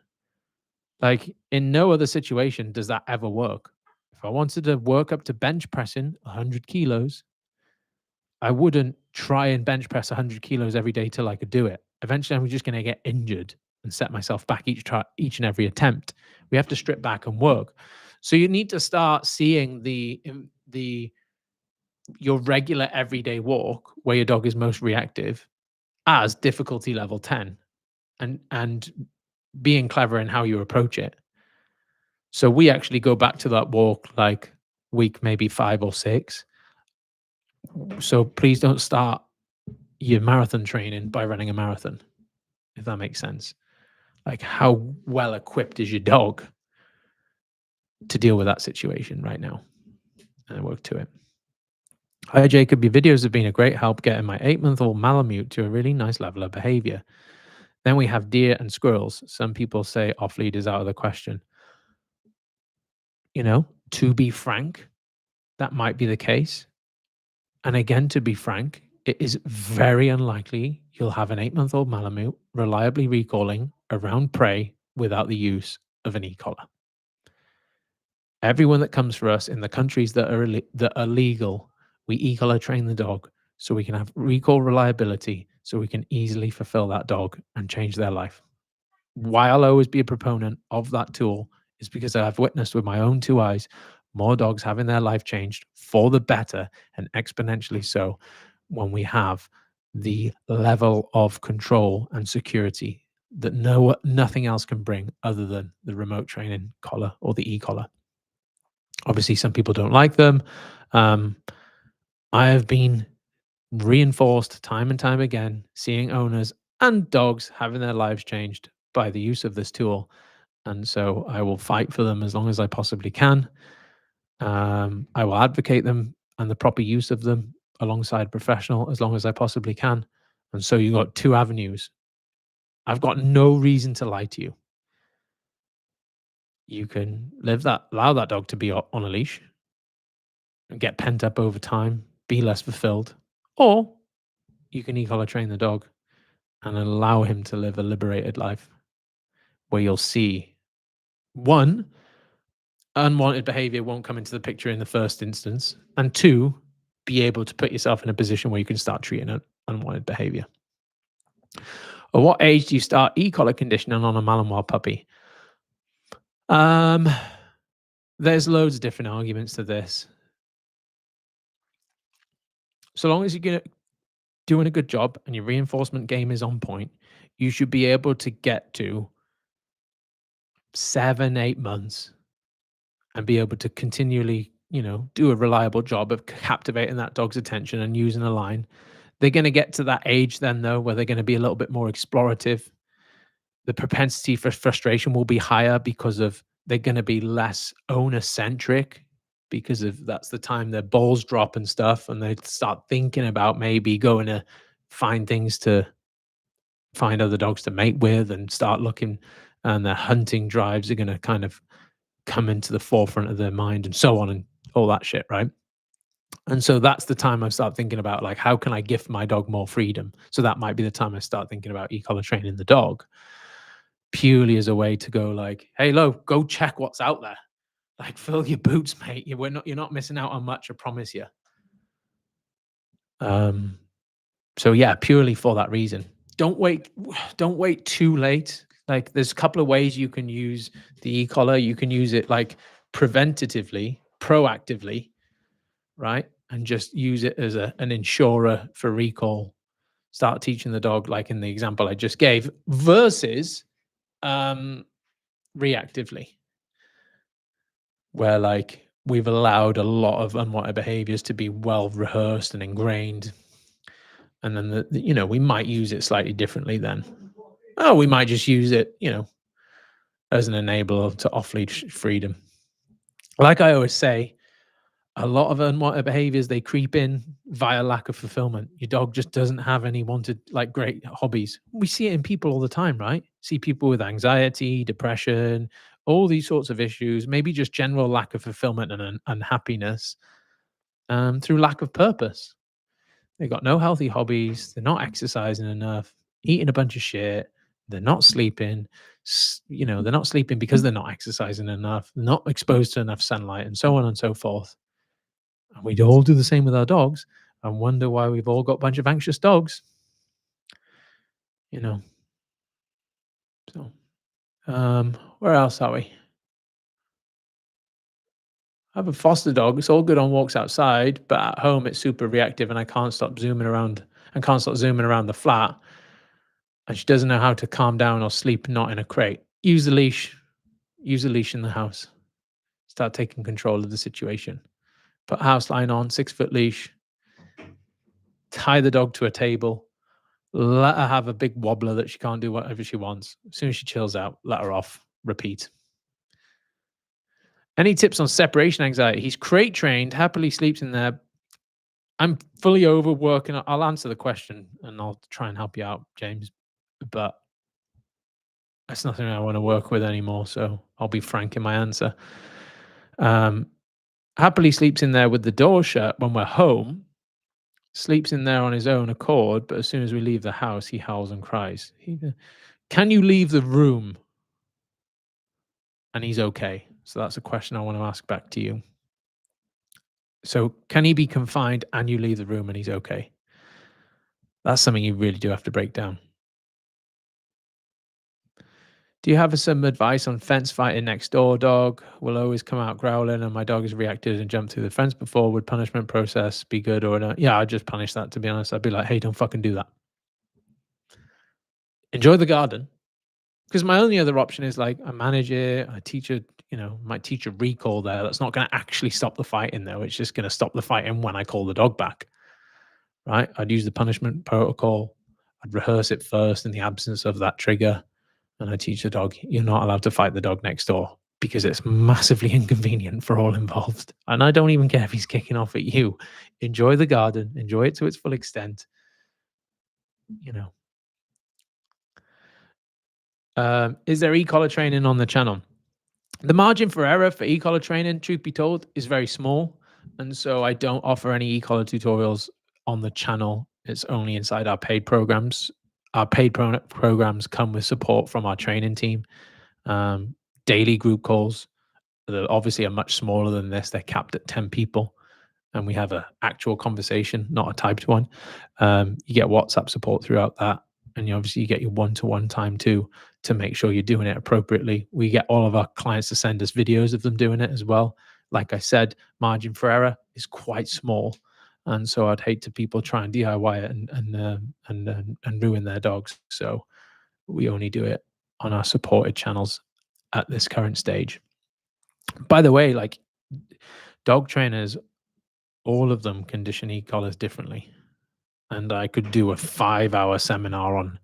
Like in no other situation does that ever work. If I wanted to work up to bench pressing 100 kilos, I wouldn't try and bench press 100 kilos every day till I could do it. Eventually, I'm just going to get injured and set myself back each and every attempt. We have to strip back and work. So you need to start seeing the your regular everyday walk where your dog is most reactive as difficulty level 10, and being clever in how you approach it. So we actually go back to that walk like week maybe 5 or 6. So please don't start your marathon training by running a marathon, if that makes sense. Like, how well equipped is your dog to deal with that situation right now? And work to it. Hi, Jacob. Your videos have been a great help getting my 8-month-old Malamute to a really nice level of behavior. Then we have deer and squirrels. Some people say off lead is out of the question. To be frank, that might be the case. And again, to be frank, it is very unlikely you'll have an 8-month-old Malamute reliably recalling around prey without the use of an e-collar. Everyone that comes for us in the countries that are legal, we e-collar train the dog so we can have recall reliability, so we can easily fulfill that dog and change their life. Why I'll always be a proponent of that tool is because I've witnessed with my own 2 eyes more dogs having their life changed for the better, and exponentially so, when we have the level of control and security that nothing else can bring other than the remote training collar or the e-collar. Obviously, some people don't like them. I have been reinforced time and time again, seeing owners and dogs having their lives changed by the use of this tool. And so I will fight for them as long as I possibly can. I will advocate them and the proper use of them alongside professional as long as I possibly can. And so you got 2 avenues. I've got no reason to lie to you. You can allow that dog to be on a leash and get pent up over time be less fulfilled, or you can e-collar train the dog and allow him to live a liberated life where you'll see one, unwanted behavior won't come into the picture in the first instance, and two, be able to put yourself in a position where you can start treating unwanted behavior. At what age do you start e-collar conditioning on a Malinois puppy? Um, there's loads of different arguments to this. So long as you're doing a good job and your reinforcement game is on point, you should be able to get to 7, 8 months and be able to continually, do a reliable job of captivating that dog's attention and using a line. They're going to get to that age then, though, where they're going to be a little bit more explorative. The propensity for frustration will be higher because of they're going to be less owner centric because of that's the time their balls drop and stuff, and they start thinking about maybe going to find things to find other dogs to mate with and start looking, and their hunting drives are going to kind of come into the forefront of their mind and so on and all that shit, right? And so that's the time I start thinking about like how can I gift my dog more freedom? So that might be the time I start thinking about e-collar training the dog purely as a way to go like, hey, Lo, go check what's out there. Like fill your boots, mate. You're not missing out on much, I promise you. Um, so yeah, purely for that reason. Don't wait too late. Like there's a couple of ways you can use the e-collar. You can use it like preventatively, proactively, right? And just use it as an insurer for recall. Start teaching the dog, like in the example I just gave, versus um, reactively, where like we've allowed a lot of unwanted behaviors to be well rehearsed and ingrained. And then, we might use it slightly differently then. Oh, we might just use it, as an enabler to off leash freedom. Like I always say, a lot of unwanted behaviors, they creep in via lack of fulfillment. Your dog just doesn't have any wanted, like great hobbies. We see it in people all the time, right? See people with anxiety, depression, all these sorts of issues, maybe just general lack of fulfillment and unhappiness through lack of purpose. They've got no healthy hobbies. They're not exercising enough, eating a bunch of shit. They're not sleeping. They're not sleeping because they're not exercising enough, not exposed to enough sunlight, and so on and so forth. And we'd all do the same with our dogs and wonder why we've all got a bunch of anxious dogs. You know. So, where else are we? I have a foster dog. It's all good on walks outside, but at home it's super reactive, and I can't stop zooming around and can't stop zooming around the flat. And she doesn't know how to calm down or sleep not in a crate. Use a leash. Use a leash in the house. Start taking control of the situation. Put a house line on, 6-foot leash. Tie the dog to a table. Let her have a big wobbler that she can't do whatever she wants. As soon as she chills out, let her off. Repeat. Any tips on separation anxiety? He's crate trained, happily sleeps in there. I'm fully overworking. I'll answer the question and I'll try and help you out, James. But that's nothing I want to work with anymore. So I'll be frank in my answer. Um, happily sleeps in there with the door shut when we're home. Sleeps in there on his own accord, but as soon as we leave the house, he howls and cries. Can you leave the room? And he's okay. So that's a question I want to ask back to you. So can he be confined and you leave the room and he's okay? That's something you really do have to break down. Do you have some advice on fence fighting next door dog? Will always come out growling and my dog has reacted and jumped through the fence before. Would punishment process be good or not? Yeah, I'd just punish that, to be honest. I'd be like, hey, don't fucking do that. Enjoy the garden. Because my only other option is like I manage it, I teach a, might teach a recall there. That's not going to actually stop the fighting though. It's just going to stop the fighting when I call the dog back. Right? I'd use the punishment protocol. I'd rehearse it first in the absence of that trigger. And I teach the dog, you're not allowed to fight the dog next door because it's massively inconvenient for all involved. And I don't even care if he's kicking off at you. Enjoy the garden, enjoy it to its full extent. Is there e-collar training on the channel? The margin for error for e-collar training, truth be told, is very small. And so I don't offer any e-collar tutorials on the channel. It's only inside our paid programs. Our paid programs come with support from our training team, um, daily group calls that obviously are much smaller than this. They're capped at 10 people, and we have a actual conversation, not a typed one. You get WhatsApp support throughout that, and you get your one-to-one time too, to make sure you're doing it appropriately. We get all of our clients to send us videos of them doing it as well. Like I said, margin for error is quite small, and so I'd hate to people try and DIY it and ruin their dogs. So we only do it on our supported channels at this current stage. By the way, like, dog trainers, all of them condition e-collars differently. And I could do a 5-hour seminar on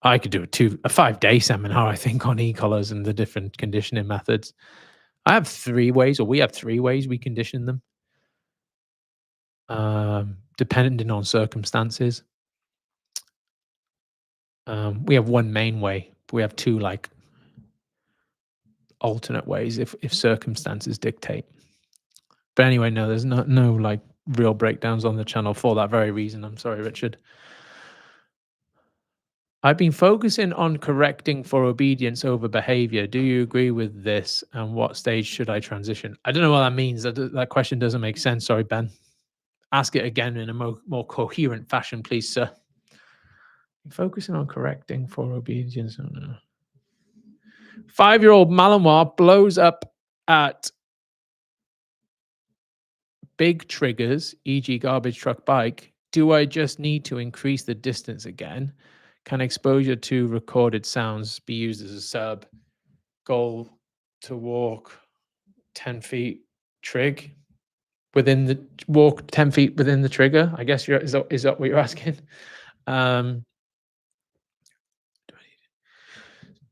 I could do a 5-day seminar, I think, on e-collars and the different conditioning methods. I have 3 ways, or we have 3 ways we condition them, depending on circumstances. We have 1 main way, but we have 2, like, alternate ways if circumstances dictate. But anyway, no, there's no, like, real breakdowns on the channel for that very reason. I'm sorry, Richard. I've been focusing on correcting for obedience over behavior. Do you agree with this? And what stage should I transition? I don't know what that means. That question doesn't make sense. Sorry, Ben. Ask it again in a more coherent fashion, please, sir. Focusing on correcting for obedience. Oh, no. 5-year-old Malinois blows up at big triggers, e.g., garbage truck, bike. Do I just need to increase the distance again? Can exposure to recorded sounds be used as a sub? Goal to walk 10 feet trig within the walk 10 feet within the trigger. I guess is that what you're asking? Um,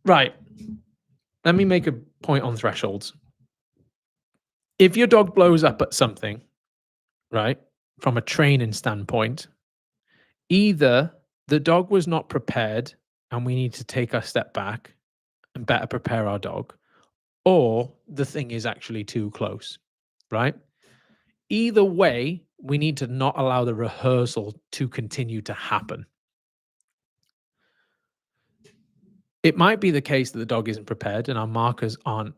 right. Let me make a point on thresholds. If your dog blows up at something, right, from a training standpoint, either the dog was not prepared and we need to take a step back and better prepare our dog, or the thing is actually too close, right? Either way, we need to not allow the rehearsal to continue to happen. It might be the case that the dog isn't prepared and our markers aren't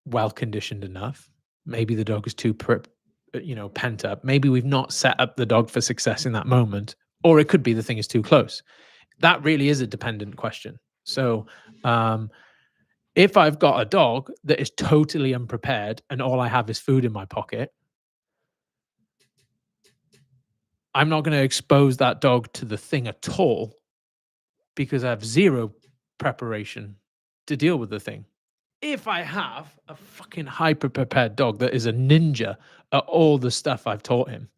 well conditioned enough. Maybe the dog is too pent up. Maybe we've not set up the dog for success in that moment, or it could be the thing is too close. That really is a dependent question. So, if I've got a dog that is totally unprepared and all I have is food in my pocket, I'm not going to expose that dog to the thing at all because I have zero preparation to deal with the thing. If I have a fucking hyper prepared dog that is a ninja at all the stuff I've taught him,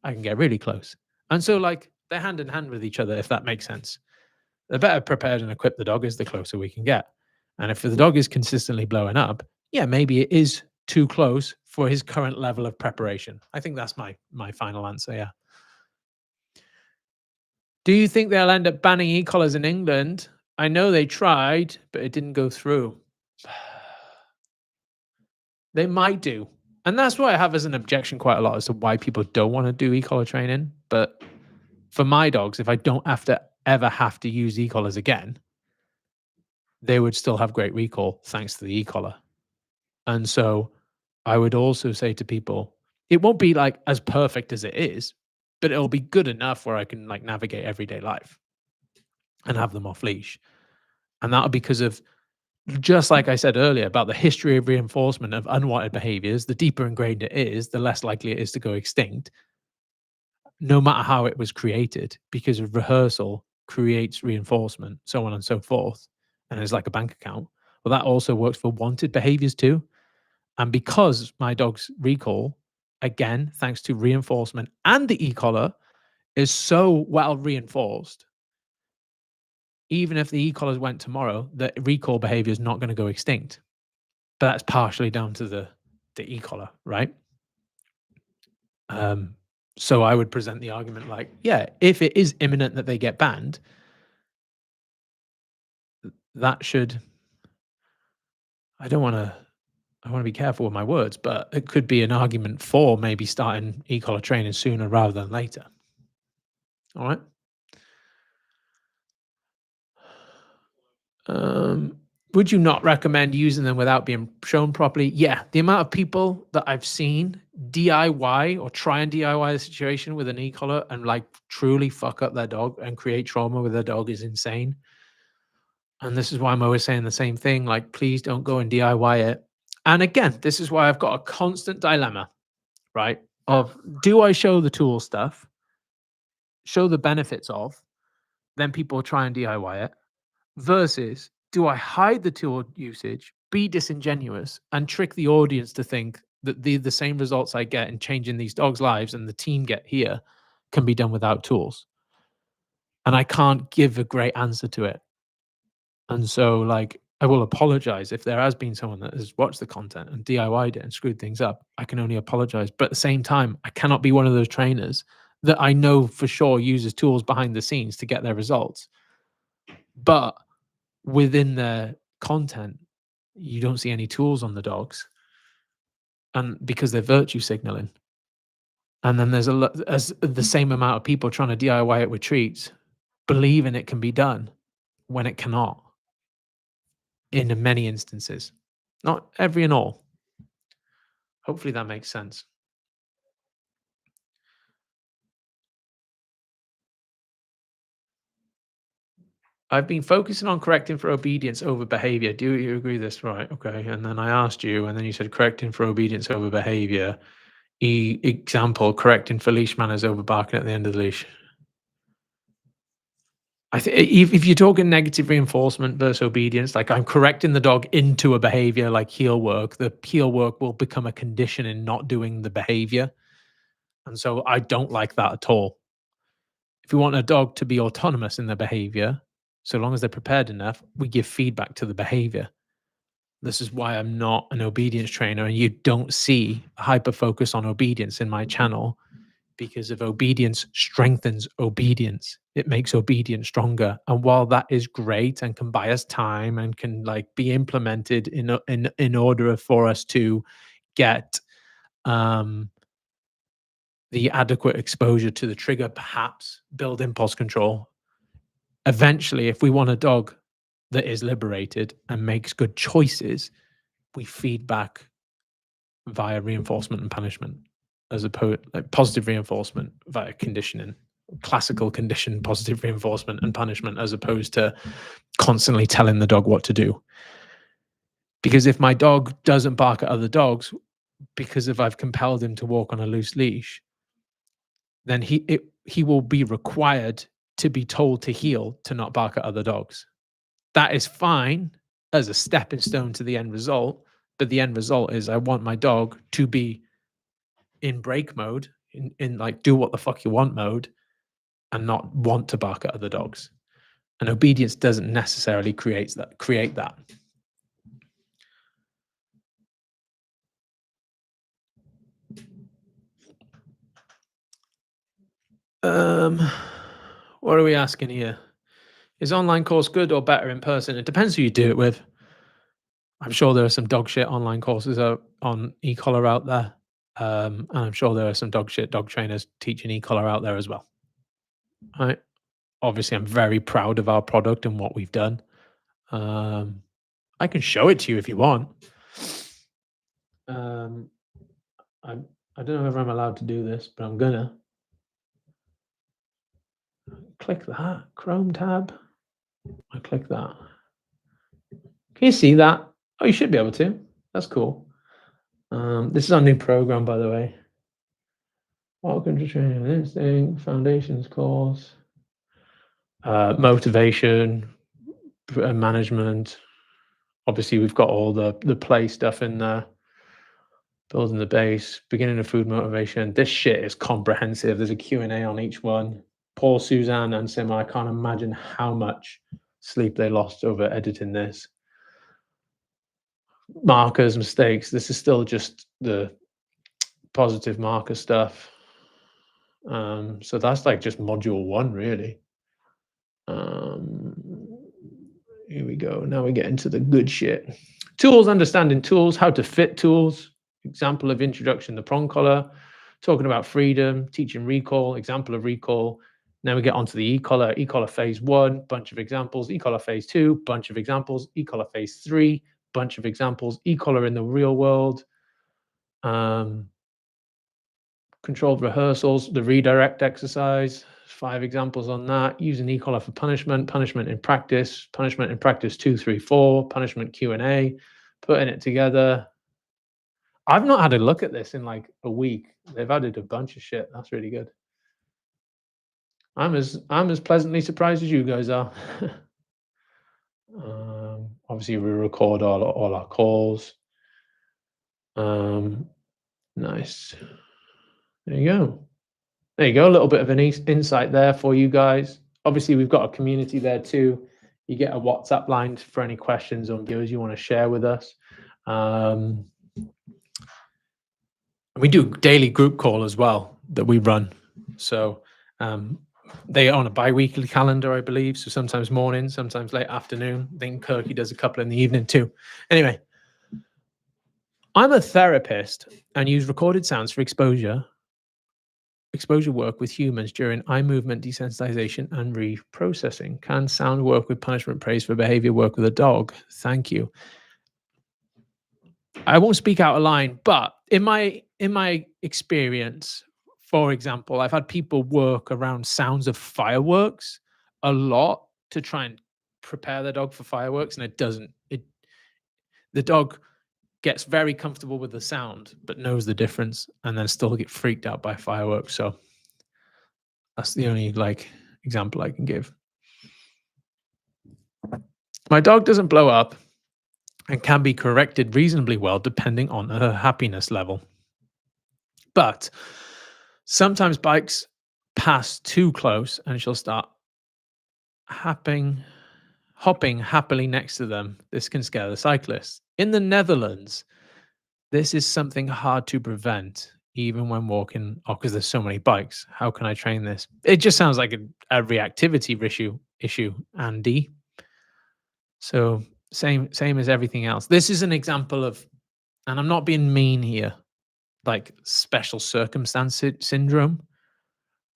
I can get really close. And so, like, they're hand in hand with each other, if that makes sense. The better prepared and equipped the dog is, the closer we can get. And if the dog is consistently blowing up, yeah, maybe it is too close for his current level of preparation. I think that's my final answer. Yeah. Do you think they'll end up banning e-collars in England? I know they tried, but it didn't go through. They might do. And that's what I have as an objection quite a lot as to why people don't want to do e-collar training. But for my dogs, if I don't ever have to use e-collars again, they would still have great recall thanks to the e-collar. And so I would also say to people, it won't be like as perfect as it is, but it'll be good enough where I can, like, navigate everyday life and have them off leash. And that'll be because of, just like I said earlier, about the history of reinforcement of unwanted behaviors. The deeper ingrained it is, the less likely it is to go extinct, no matter how it was created, because of rehearsal creates reinforcement, so on and so forth. And it's like a bank account. Well, that also works for wanted behaviors too. And because my dog's recall, again, thanks to reinforcement and the e-collar, is so well reinforced, even if the e-collars went tomorrow, the recall behavior is not going to go extinct. But that's partially down to the e-collar, right? So I would present the argument like, yeah, if it is imminent that they get banned, that should, I don't want to I want to be careful with my words, but it could be an argument for maybe starting e-collar training sooner rather than later. All right. Um, would you not recommend using them without being shown properly? Yeah, the amount of people that I've seen DIY or try and DIY the situation with an e-collar and like truly fuck up their dog and create trauma with their dog is insane. And this is why I'm always saying the same thing, like, please don't go and DIY it. And again, this is why I've got a constant dilemma, right? Of do I show the tool stuff, show the benefits of, then people try and DIY it, versus do I hide the tool usage, be disingenuous, and trick the audience to think that the same results I get in changing these dogs' lives and the team get here can be done without tools? And I can't give a great answer to it. And so, like, I will apologize if there has been someone that has watched the content and DIY'd it and screwed things up. I can only apologize. But at the same time, I cannot be one of those trainers that I know for sure uses tools behind the scenes to get their results. But within their content, you don't see any tools on the dogs, and because they're virtue signaling. And then there's as the same amount of people trying to DIY it with treats, believing it can be done when it cannot in many instances. Not every and all. Hopefully that makes sense. I've been focusing on correcting for obedience over behavior. Do you agree this? Right. Okay. And then I asked you, and then you said correcting for obedience over behavior. Example, correcting for leash manners over barking at the end of the leash. I think if you're talking negative reinforcement versus obedience, like I'm correcting the dog into a behavior like heel work, the heel work will become a condition in not doing the behavior. And so I don't like that at all. If we want a dog to be autonomous in their behavior, so long as they're prepared enough, we give feedback to the behavior. This is why I'm not an obedience trainer, and you don't see a hyper focus on obedience in my channel, because if obedience strengthens obedience, it makes obedience stronger. And while that is great and can buy us time and can like be implemented in order for us to get um the adequate exposure to the trigger, perhaps build impulse control. Eventually, if we want a dog that is liberated and makes good choices, we feed back via reinforcement and punishment, as opposed like positive reinforcement via conditioning, classical condition, positive reinforcement and punishment, as opposed to constantly telling the dog what to do. Because if my dog doesn't bark at other dogs because if I've compelled him to walk on a loose leash, then he will be required to be told to heel to not bark at other dogs. That is fine as a stepping stone to the end result, but the end result is I want my dog to be in break mode, in like do what the fuck you want mode, and not want to bark at other dogs. And obedience doesn't necessarily create that. Um, what are we asking here? Is online course good or better in person? It depends who you do it with. I'm sure there are some dog shit online courses on e-collar out there. And I'm sure there are some dog shit dog trainers teaching e-collar out there as well. Right. Obviously, I'm very proud of our product and what we've done. Um, I can show it to you if you want. Um, I don't know if I'm allowed to do this, but I'm gonna click that Chrome tab. I click that. Can you see that? Oh, you should be able to. That's cool. This is our new program, by the way. Welcome to Training and Instinct Foundations course. Motivation, management. Obviously, we've got all the play stuff in there. Building the base, beginning of food motivation. This shit is comprehensive. There's a Q&A on each one. Paul, Suzanne, and Sima, I can't imagine how much sleep they lost over editing this. Markers, mistakes. This is still just the positive marker stuff. So that's like just module one, really. Here we go. Now we get into the good shit. Tools, understanding tools, how to fit tools. Example of introduction, the prong collar. Talking about freedom, teaching recall, example of recall. Now we get onto the e-collar phase one, bunch of examples, e-collar phase two, bunch of examples, e-collar phase three, bunch of examples, e-collar in the real world. Controlled rehearsals, the redirect exercise, 5 examples on that. Using e-collar for punishment, punishment in practice 2, 3, 4, punishment Q&A, putting it together. I've not had a look at this in like a week. They've added a bunch of shit. That's really good. I'm as pleasantly surprised as you guys are. Obviously, we record all our calls. Nice. There you go. There you go. A little bit of an insight there for you guys. Obviously, we've got a community there too. You get a WhatsApp line for any questions or videos you want to share with us. We do daily group call as well that we run. So they on a bi-weekly calendar, I believe. So sometimes morning, sometimes late afternoon. I think Kirky does a couple in the evening too. Anyway, I'm a therapist and use recorded sounds for exposure work with humans during eye movement desensitization and reprocessing. Can sound work with punishment praise for behavior work with a dog? Thank you. I won't speak out of line, but in my experience, for example, I've had people work around sounds of fireworks a lot to try and prepare the dog for fireworks, and it doesn't. The dog gets very comfortable with the sound, but knows the difference, and then still get freaked out by fireworks. So that's the only example I can give. My dog doesn't blow up and can be corrected reasonably well depending on her happiness level. But sometimes bikes pass too close and she'll start hopping happily next to them. This can scare the cyclists. In the Netherlands, this is something hard to prevent, even when walking. Oh, because there's so many bikes. How can I train this? It just sounds like a reactivity issue, Andy. So same as everything else. This is an example of, and I'm not being mean here, like special circumstance syndrome,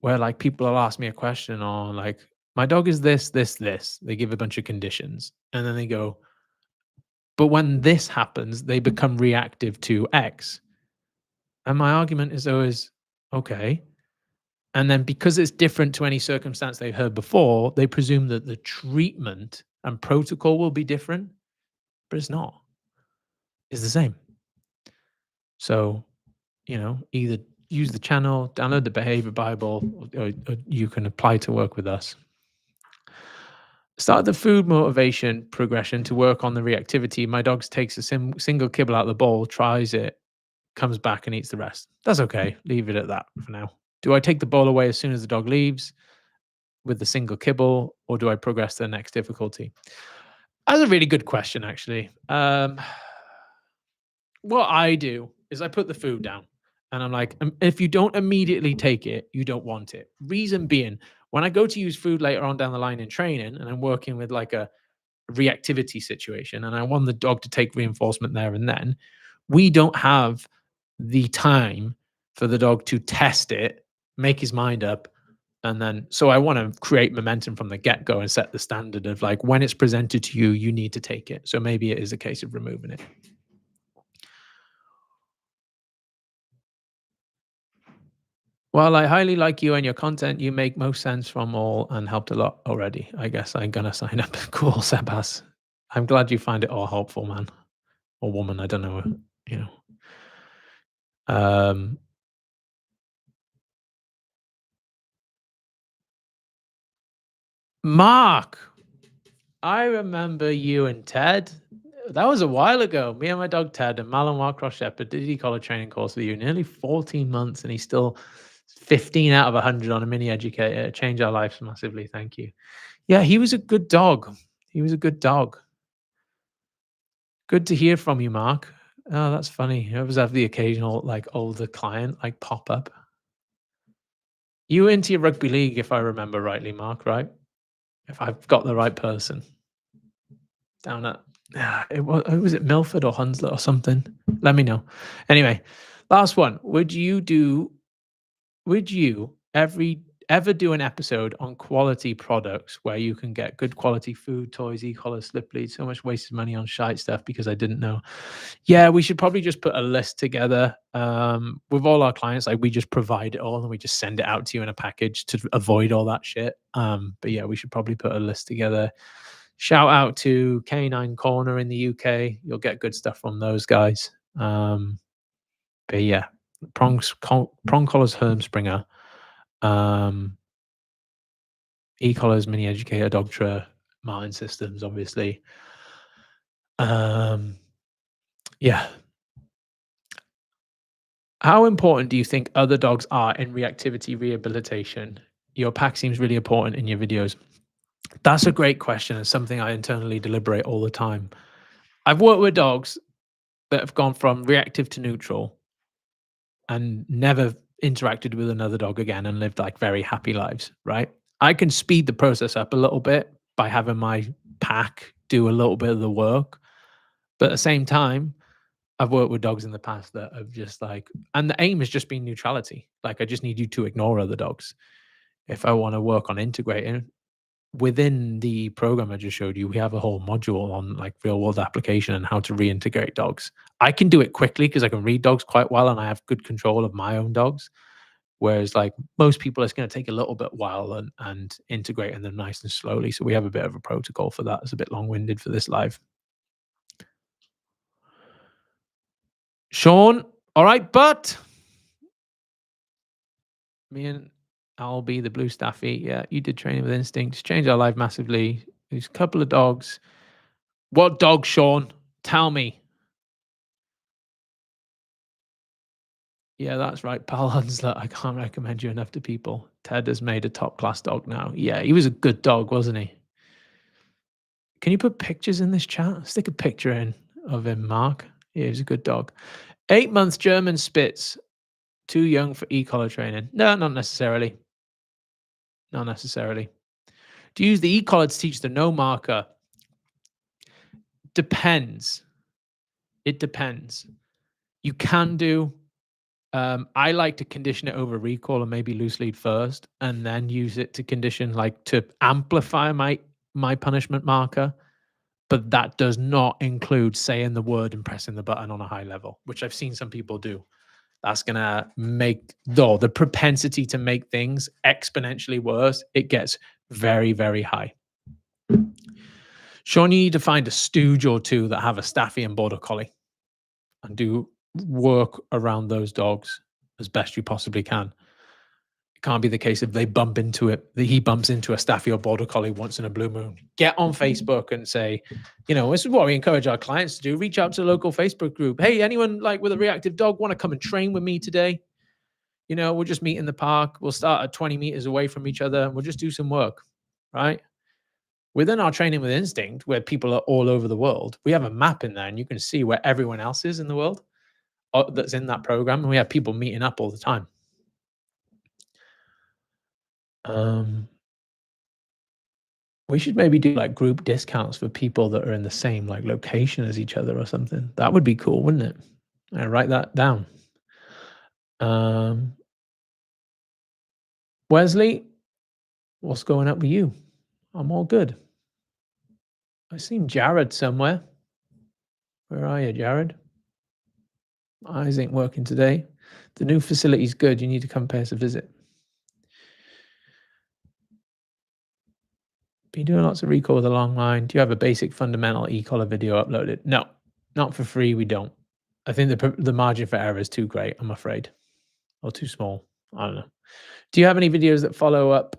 where like people will ask me a question on like, my dog is this. They give a bunch of conditions, and then they go, but when this happens, they become reactive to X. And my argument is always, okay. And then because it's different to any circumstance they've heard before, they presume that the treatment and protocol will be different, but it's not. It's the same. So, either use the channel, download the behavior Bible, or you can apply to work with us. Start the food motivation progression to work on the reactivity. My dog takes a single kibble out of the bowl, tries it, comes back and eats the rest. That's okay. Leave it at that for now. Do I take the bowl away as soon as the dog leaves with the single kibble, or do I progress to the next difficulty? That's a really good question, actually. What I do is I put the food down and I'm like, if you don't immediately take it, you don't want it. Reason being, when I go to use food later on down the line in training and I'm working with like a reactivity situation and I want the dog to take reinforcement there and then, we don't have the time for the dog to test it, make his mind up. And then, so I want to create momentum from the get go and set the standard of like, when it's presented to you, you need to take it. So maybe it is a case of removing it. Well, I highly like you and your content. You make most sense from all and helped a lot already. I guess I'm going to sign up. Cool, Sebas. I'm glad you find it all helpful, man. Or woman, I don't know, Mark, I remember you and Ted. That was a while ago. Me and my dog Ted and Malinois Cross Shepherd did e-collar training course with you. Nearly 14 months, and he's still 15 out of 100 on a mini educator. Changed our lives massively. Thank you. Yeah, he was a good dog. He was a good dog. Good to hear from you, Mark. Oh, that's funny. You always have the occasional like older client like pop up. You were into your rugby league, if I remember rightly, Mark, right? If I've got the right person. down at was it Milford or Hunslet or something? Let me know. Anyway, last one. Would you ever do an episode on quality products where you can get good quality food, toys, e-collar, slip leads? So much wasted money on shite stuff because I didn't know. Yeah, we should probably just put a list together with all our clients. Like we just provide it all and we just send it out to you in a package to avoid all that shit. But yeah, we should probably put a list together. Shout out to Canine Corner in the UK. You'll get good stuff from those guys. But yeah, prong collars, Hermspringer, um, e-collars, mini educator, Dogtra, Martin Systems, obviously. Um, yeah. How important do you think other dogs are in reactivity rehabilitation? Your pack seems really important in your videos. That's a great question and something I internally deliberate all the time. I've worked with dogs that have gone from reactive to neutral and never interacted with another dog again and lived like very happy lives, right? I can speed the process up a little bit by having my pack do a little bit of the work. But at the same time, I've worked with dogs in the past that have just like, and the aim has just been neutrality. Like, I just need you to ignore other dogs. If I want to work on integrating within the program I just showed you, we have a whole module on like real world application and how to reintegrate dogs. I can do it quickly because I can read dogs quite well and I have good control of my own dogs. Whereas like most people, it's going to take a little bit while and integrating them nice and slowly. So we have a bit of a protocol for that. It's a bit long winded for this live. Sean, all right, but me and I'll be the blue staffy. Yeah, you did training with instinct. It's changed our life massively. There's a couple of dogs. What dog, Sean? Tell me. Yeah, that's right. Pal Hunslet. I can't recommend you enough to people. Ted has made a top class dog now. Yeah, he was a good dog, wasn't he? Can you put pictures in this chat? Stick a picture in of him, Mark. Yeah, he's a good dog. 8 months German Spitz. Too young for e-collar training. No, not necessarily. Not necessarily. To use the e-collar to teach the no marker. Depends. It depends. You can do. I like to condition it over recall and maybe loose lead first, and then use it to condition, like to amplify my punishment marker. But that does not include saying the word and pressing the button on a high level, which I've seen some people do. That's gonna make the propensity to make things exponentially worse. It gets very, very high. Sean, you need to find a stooge or two that have a Staffy and Border Collie and do work around those dogs as best you possibly can. It can't be the case if they bump into it, that he bumps into a Staffy or Border Collie once in a blue moon. Get on Facebook and say, this is what we encourage our clients to do. Reach out to the local Facebook group. Hey, anyone like with a reactive dog want to come and train with me today? We'll just meet in the park. We'll start at 20 meters away from each other and we'll just do some work, right? Within our training with instinct, where people are all over the world, we have a map in there and you can see where everyone else is in the world that's in that program. And we have people meeting up all the time. We should maybe do like group discounts for people that are in the same like location as each other or something. That would be cool, wouldn't it? I write that down. Wesley, what's going up with you? I'm all good. I've seen Jared somewhere. Where are you, Jared? Eyes ain't working today. The new facility's good. You need to come pay us a visit. Been doing lots of recall with a long line. Do you have a basic fundamental e-collar video uploaded? No, not for free. We don't. I think the margin for error is too great, I'm afraid, or too small. I don't know. Do you have any videos that follow up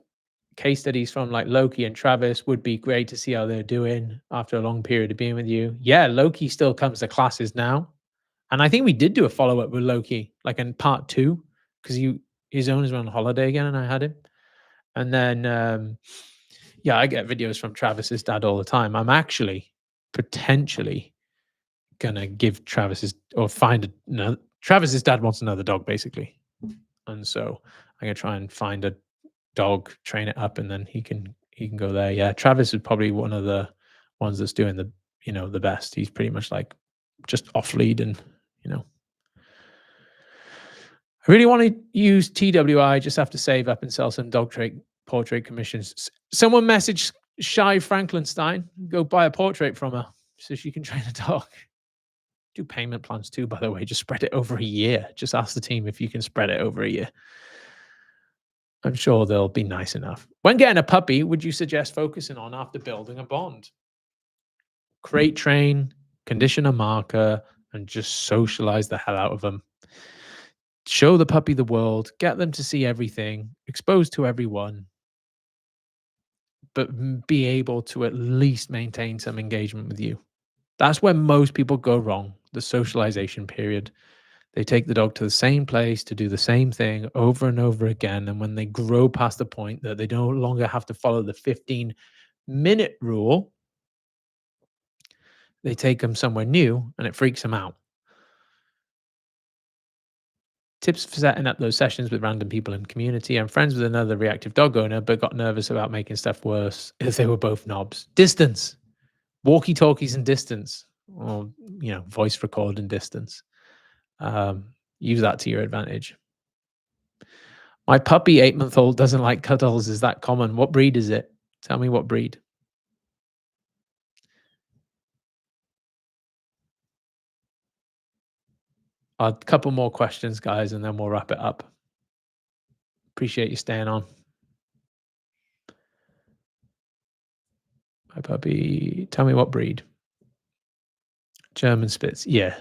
case studies from like Loki and Travis? Would be great to see how they're doing after a long period of being with you. Yeah, Loki still comes to classes now. And I think we did do a follow-up with Loki, like in part 2, because his owners were on holiday again and I had him. And then yeah, I get videos from Travis's dad all the time. I'm actually potentially gonna give Travis's or find no, Travis's dad wants another dog basically. And so I'm gonna try and find a dog, train it up, and then he can go there. Yeah, Travis is probably one of the ones that's doing the best. He's pretty much like just off lead and, you know, I really want to use TWI, just have to save up and sell some dog trait portrait commissions. Someone messaged Shy Franklinstein, go buy a portrait from her so she can train a dog. Do payment plans too, by the way. Just spread it over a year. Just ask the team if you can spread it over a year. I'm sure they'll be nice enough. When getting a puppy, would you suggest focusing on after building a bond? Crate train, condition a marker, and just socialize the hell out of them. Show the puppy the world, get them to see everything, expose to everyone, but be able to at least maintain some engagement with you. That's where most people go wrong, the socialization period. They take the dog to the same place to do the same thing over and over again. And when they grow past the point that they no longer have to follow the 15-minute rule, they take them somewhere new and it freaks them out. Tips for setting up those sessions with random people in the community. I'm friends with another reactive dog owner, but got nervous about making stuff worse if they were both knobs. Distance, walkie talkies and distance, or, voice record and distance. Use that to your advantage. My puppy, 8-month-old, doesn't like cuddles. Is that common? What breed is it? Tell me what breed. A couple more questions, guys, and then we'll wrap it up. Appreciate you staying on. My puppy, tell me what breed. German Spitz, yeah.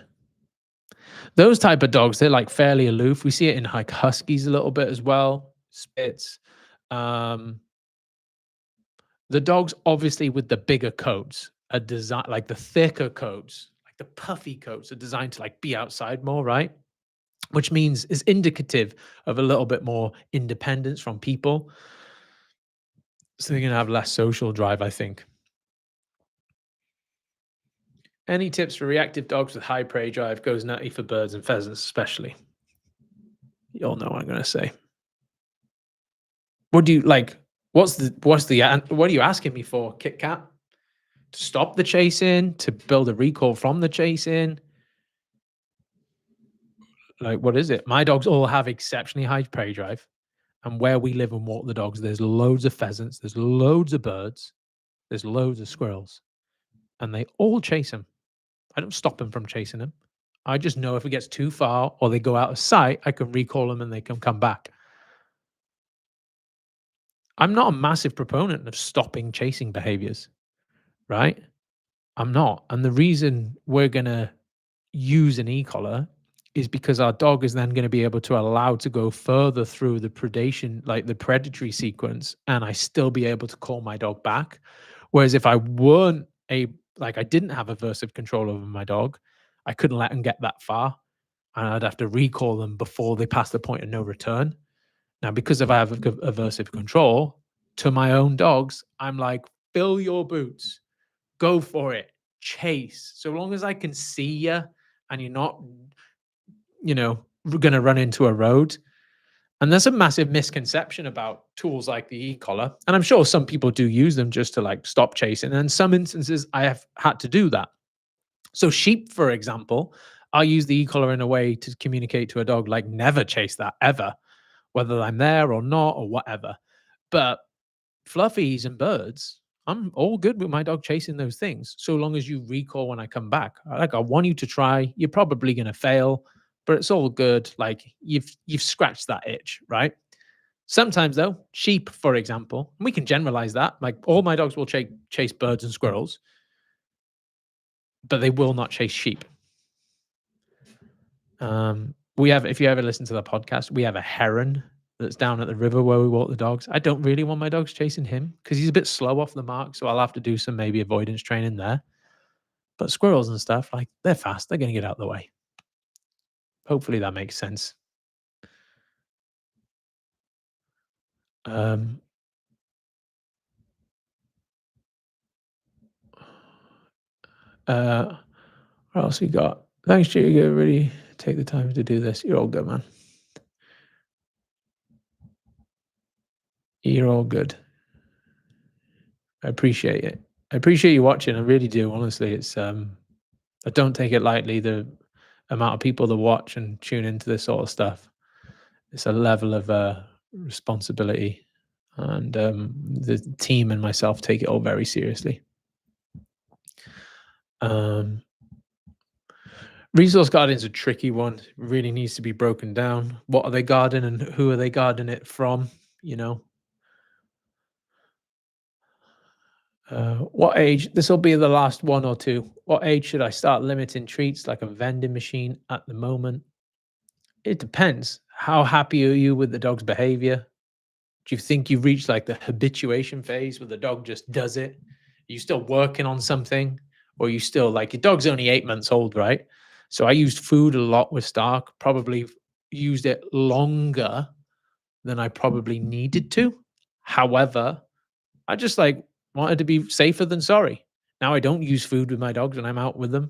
Those type of dogs, they're like fairly aloof. We see it in like huskies a little bit as well. Spitz. The dogs, obviously, with the bigger coats are designed, like the thicker coats, like the puffy coats, are designed to like be outside more, right? Which means is indicative of a little bit more independence from people. So they're gonna have less social drive, I think. Any tips for reactive dogs with high prey drive? Goes nutty for birds and pheasants, especially. You all know what I'm gonna say. What do you like? What are you asking me for, Kit Kat? To stop the chasing, to build a recall from the chasing? Like, what is it? My dogs all have exceptionally high prey drive. And where we live and walk the dogs, there's loads of pheasants, there's loads of birds, there's loads of squirrels, and they all chase them. I don't stop them from chasing them. I just know if it gets too far or they go out of sight, I can recall them and they can come back. I'm not a massive proponent of stopping chasing behaviors, right? I'm not. And the reason we're going to use an e-collar is because our dog is then going to be able to allow to go further through the predation, like the predatory sequence, and I still be able to call my dog back. Whereas if I weren't like I didn't have aversive control over my dog, I couldn't let them get that far, and I'd have to recall them before they pass the point of no return. Now, because if I have aversive control to my own dogs, I'm like, fill your boots, go for it, chase. So long as I can see you and you're not, going to run into a road. And there's a massive misconception about tools like the e-collar. And I'm sure some people do use them just to like stop chasing. And in some instances, I have had to do that. So sheep, for example, I'll use the e-collar in a way to communicate to a dog, like never chase that ever, whether I'm there or not or whatever. But fluffies and birds, I'm all good with my dog chasing those things, so long as you recall when I come back. Like, I want you to try. You're probably going to fail, but it's all good. Like, you've scratched that itch, right? Sometimes though, sheep, for example, and we can generalize that. Like, all my dogs will chase birds and squirrels, but they will not chase sheep. We have, if you ever listen to the podcast, we have a heron that's down at the river where we walk the dogs. I don't really want my dogs chasing him because he's a bit slow off the mark. So I'll have to do some maybe avoidance training there. But squirrels and stuff, like, they're fast. They're going to get out of the way. Hopefully that makes sense. Um, what else we got? Thanks, Jay. You really take the time to do this. You're all good, man. You're all good. I appreciate it. I appreciate you watching. I really do. Honestly, I don't take it lightly. The amount of people that watch and tune into this sort of stuff. It's a level of responsibility, and the team and myself take it all very seriously. Um, Resource guarding is a tricky one. It really needs to be broken down. What are they guarding, and who are they guarding it from? You know, what age? This will be the last one or two. What age should I start limiting treats like a vending machine at the moment? It depends. How happy are you with the dog's behavior? Do you think you've reached like the habituation phase where the dog just does it? Are you still working on something? Or are you still like your dog's only 8 months old, right? So I used food a lot with Stark, probably used it longer than I probably needed to. However, I just like wanted to be safer than sorry. Now I don't use food with my dogs when I'm out with them.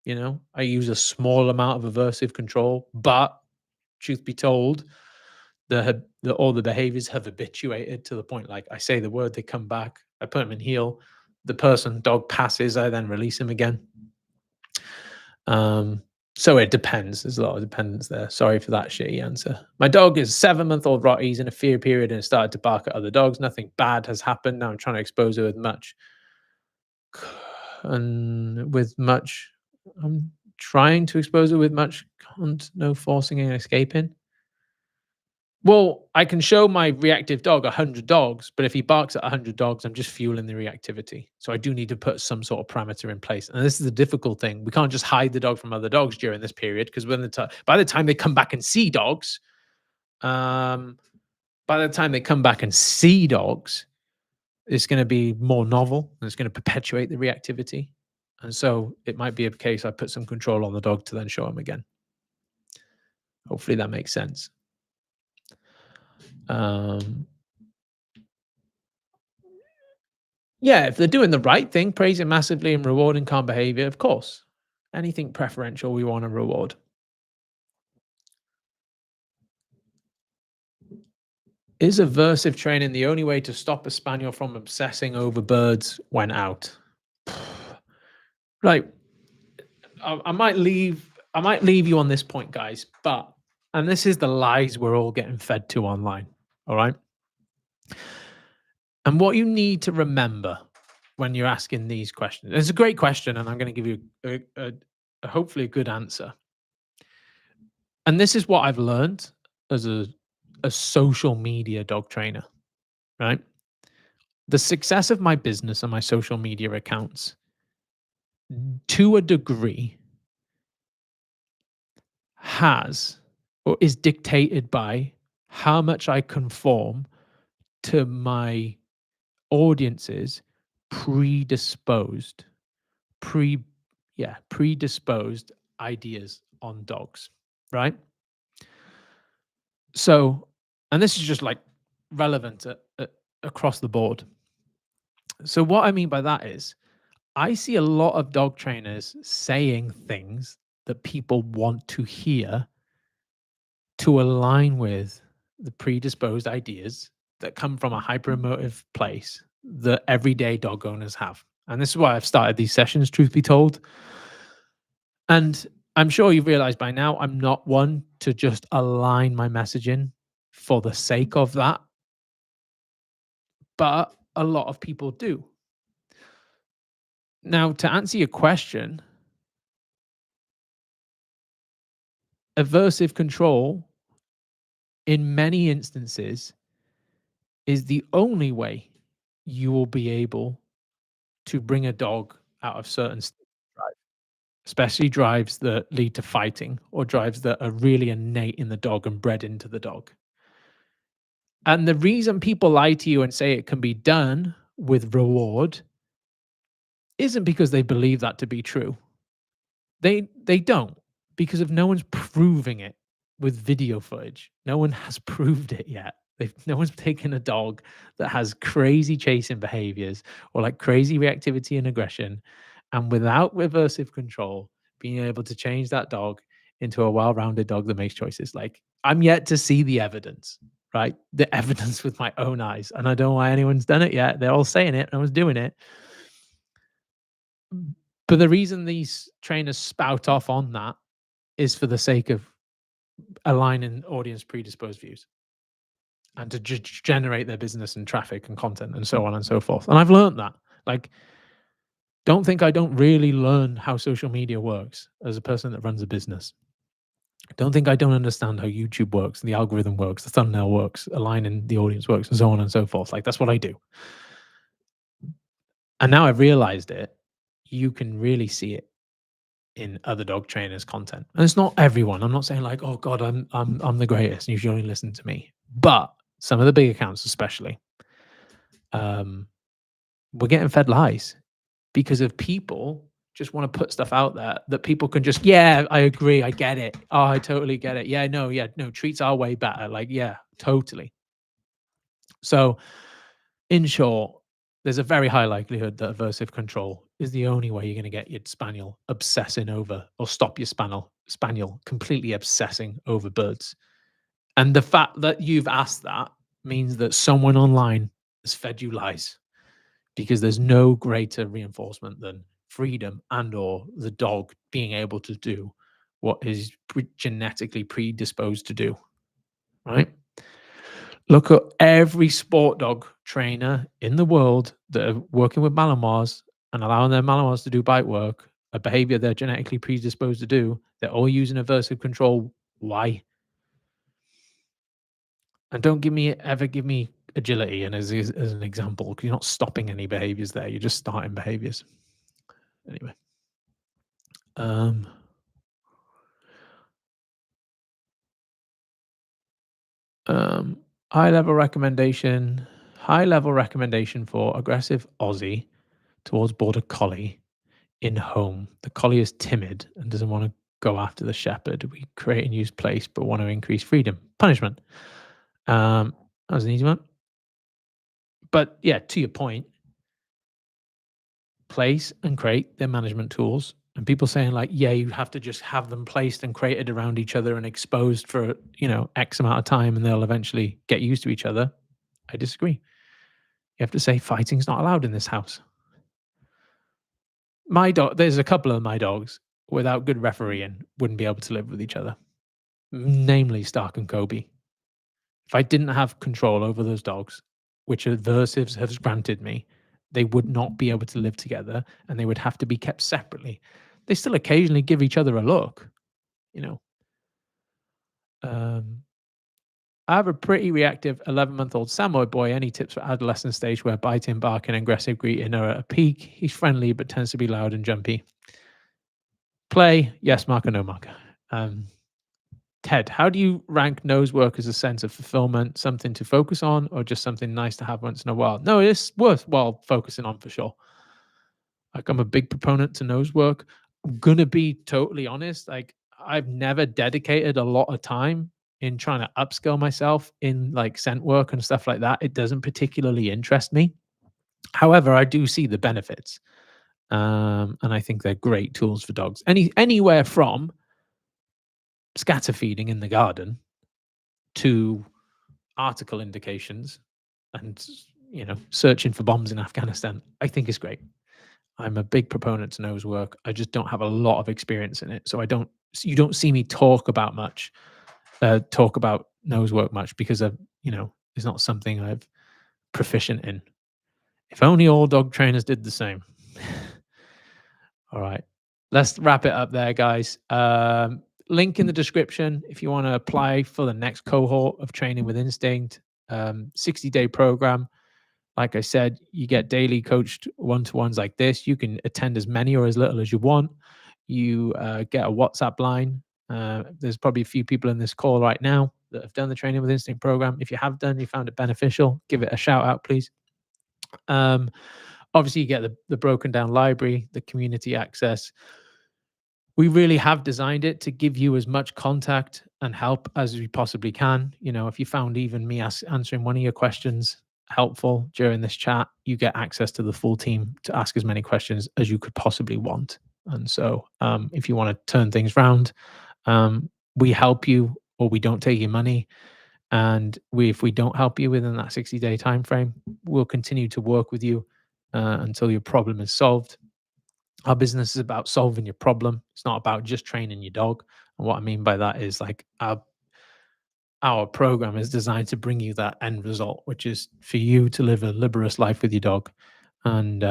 You know, I use a small amount of aversive control, but truth be told, all the behaviors have habituated to the point like I say the word, they come back. I put them in heel. The person dog passes. I then release him again. Um, so it depends. There's a lot of dependence there. Sorry for that shitty answer. My dog is 7-month-old Rottie. He's in a fear period and started to bark at other dogs. Nothing bad has happened. Now I'm trying to expose her with much, and with much. I'm trying to expose her with much. No forcing and escaping. Well, I can show my reactive dog 100 dogs, but if he barks at 100 dogs, I'm just fueling the reactivity. So I do need to put some sort of parameter in place. And this is the difficult thing. We can't just hide the dog from other dogs during this period because by the time they come back and see dogs, um, by the time they come back and see dogs, it's going to be more novel and it's going to perpetuate the reactivity. And so it might be a case I put some control on the dog to then show him again. Hopefully that makes sense. Um, Yeah, if they're doing the right thing, praising massively and rewarding calm behavior, of course. Anything preferential we want to reward. Is aversive training the only way to stop a spaniel from obsessing over birds when out? Right. I might leave you on this point, guys, but and this is the lies we're all getting fed to online. All right. And what you need to remember when you're asking these questions, it's a great question, and I'm going to give you hopefully a good answer. And this is what I've learned as a social media dog trainer, right? The success of my business and my social media accounts, to a degree, has or is dictated by how much I conform to my audience's predisposed, pre predisposed ideas on dogs, right? So, and this is just like relevant across the board. So, what I mean by that is, I see a lot of dog trainers saying things that people want to hear to align with the predisposed ideas that come from a hyper emotive place that everyday dog owners have. And this is why I've started these sessions, truth be told. And I'm sure you've realized by now, I'm not one to just align my messaging for the sake of that. But a lot of people do. Now, to answer your question, aversive control in many instances is the only way you will be able to bring a dog out of certain drive, especially drives that lead to fighting or drives that are really innate in the dog and bred into the dog. And the reason people lie to you and say it can be done with reward isn't because they believe that to be true. They don't, because if no one's proving it with video footage, no one has proved it yet. No one's taken a dog that has crazy chasing behaviors or like crazy reactivity and aggression, and without reversive control, being able to change that dog into a well-rounded dog that makes choices. Like, I'm yet to see the evidence, right? The evidence with my own eyes, and I don't know why anyone's done it yet. They're all saying it, no one's doing it. But the reason these trainers spout off on that is for the sake of aligning audience predisposed views and to generate their business and traffic and content and so on and so forth. And I've learned that. Like, don't think I don't really learn how social media works as a person that runs a business. Don't think I don't understand how YouTube works, the algorithm works, the thumbnail works, aligning the audience works, and so on and so forth. Like, that's what I do. And now I've realized it, you can really see it in other dog trainers' content. And it's not everyone. I'm not saying like, oh God, I'm the greatest and you should only listen to me. But some of the big accounts, especially, um, we're getting fed lies because of people just want to put stuff out there that people can just, yeah, I agree, I get it. Oh, I totally get it. Yeah, no, treats are way better. Like, yeah, totally. So in short, there's a very high likelihood that aversive control is the only way you're going to get your spaniel obsessing over, or stop your spaniel completely obsessing over birds. And the fact that you've asked that means that someone online has fed you lies, because there's no greater reinforcement than freedom and or the dog being able to do what is genetically predisposed to do, right? Look at every sport dog trainer in the world that are working with Malinois and allowing their Malinois to do bite work, a behavior they're genetically predisposed to do. They're all using aversive control. Why? And don't ever give me agility and as an example, because you're not stopping any behaviors there. You're just starting behaviors. Anyway. Um, um, high level recommendation for aggressive Aussie towards border collie in home. The collie is timid and doesn't want to go after the shepherd. We create and use place, but want to increase freedom. Punishment. That was an easy one. But yeah, to your point, place and create their management tools. And people saying like, yeah, you have to just have them placed and created around each other and exposed for, X amount of time and they'll eventually get used to each other. I disagree. You have to say fighting's not allowed in this house. My dog, there's a couple of my dogs without good refereeing wouldn't be able to live with each other, namely Stark and Kobe. If I didn't have control over those dogs, which aversives have granted me, they would not be able to live together and they would have to be kept separately. They still occasionally give each other a look, you know. Um, I have a pretty reactive 11-month-old Samoy boy. Any tips for adolescent stage where biting, barking, and aggressive greeting are at a peak? He's friendly but tends to be loud and jumpy. Play, yes marker, no marker. Ted, how do you rank nose work as a sense of fulfillment, something to focus on, or just something nice to have once in a while? No, it's worthwhile focusing on for sure. Like, I'm a big proponent to nose work. I'm gonna be totally honest. Like, I've never dedicated a lot of time in trying to upskill myself in like scent work and stuff like that. It doesn't particularly interest me. However, I do see the benefits. And I think they're great tools for dogs. Anywhere from scatter feeding in the garden to article indications and searching for bombs in Afghanistan, I think is great. I'm a big proponent to nose work. I just don't have a lot of experience in it, so you don't see me talk about nose work much because it's not something I've proficient in. If only all dog trainers did the same. All right, let's wrap it up there, guys. Link in the description if you want to apply for the next cohort of Training with Instinct, 60-day program. Like I said, you get daily coached one-to-ones like this. You can attend as many or as little as you want. You get a WhatsApp line. There's probably a few people in this call right now that have done the Training with Instinct program. If you have done, you found it beneficial, give it a shout out, please. Obviously, you get the broken down library, the community access. We really have designed it to give you as much contact and help as we possibly can. If you found even me answering one of your questions helpful during this chat, you get access to the full team to ask as many questions as you could possibly want. And so if you want to turn things around, we help you or we don't take your money. And if we don't help you within that 60-day time frame, we'll continue to work with you until your problem is solved. Our business is about solving your problem. It's not about just training your dog. And what I mean by that is like our program is designed to bring you that end result, which is for you to live a liberous life with your dog, and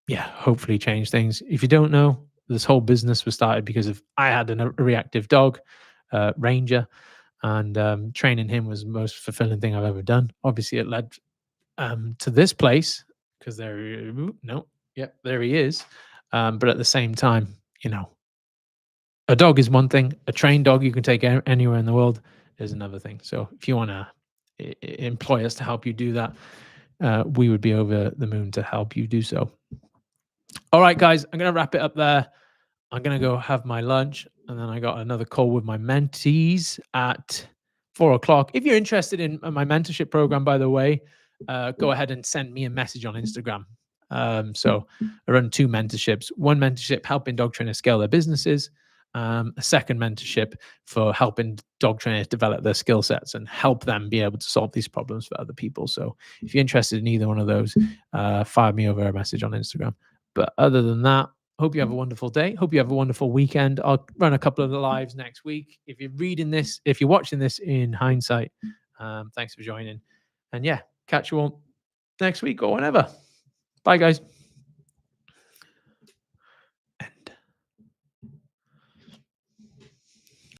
yeah, hopefully change things. If you don't know, this whole business was started because of I had a reactive dog, Ranger, and training him was the most fulfilling thing I've ever done. Obviously, it led to this place because there, no, yep, there he is. But at the same time, you know, a dog is one thing. A trained dog you can take anywhere in the world is another thing. So if you want to employ us to help you do that, we would be over the moon to help you do so. All right, guys, I'm going to wrap it up there. I'm going to go have my lunch, and then I got another call with my mentees at 4 o'clock. If you're interested in my mentorship program, by the way, go ahead and send me a message on Instagram. So I run 2 mentorships. One mentorship helping dog trainers scale their businesses. A second mentorship for helping dog trainers develop their skill sets and help them be able to solve these problems for other people. So if you're interested in either one of those, fire me over a message on Instagram. But other than that, hope you have a wonderful day. Hope you have a wonderful weekend. I'll run a couple of the lives next week. If you're reading this, if you're watching this in hindsight, thanks for joining. And yeah, catch you all next week or whenever. Bye, guys.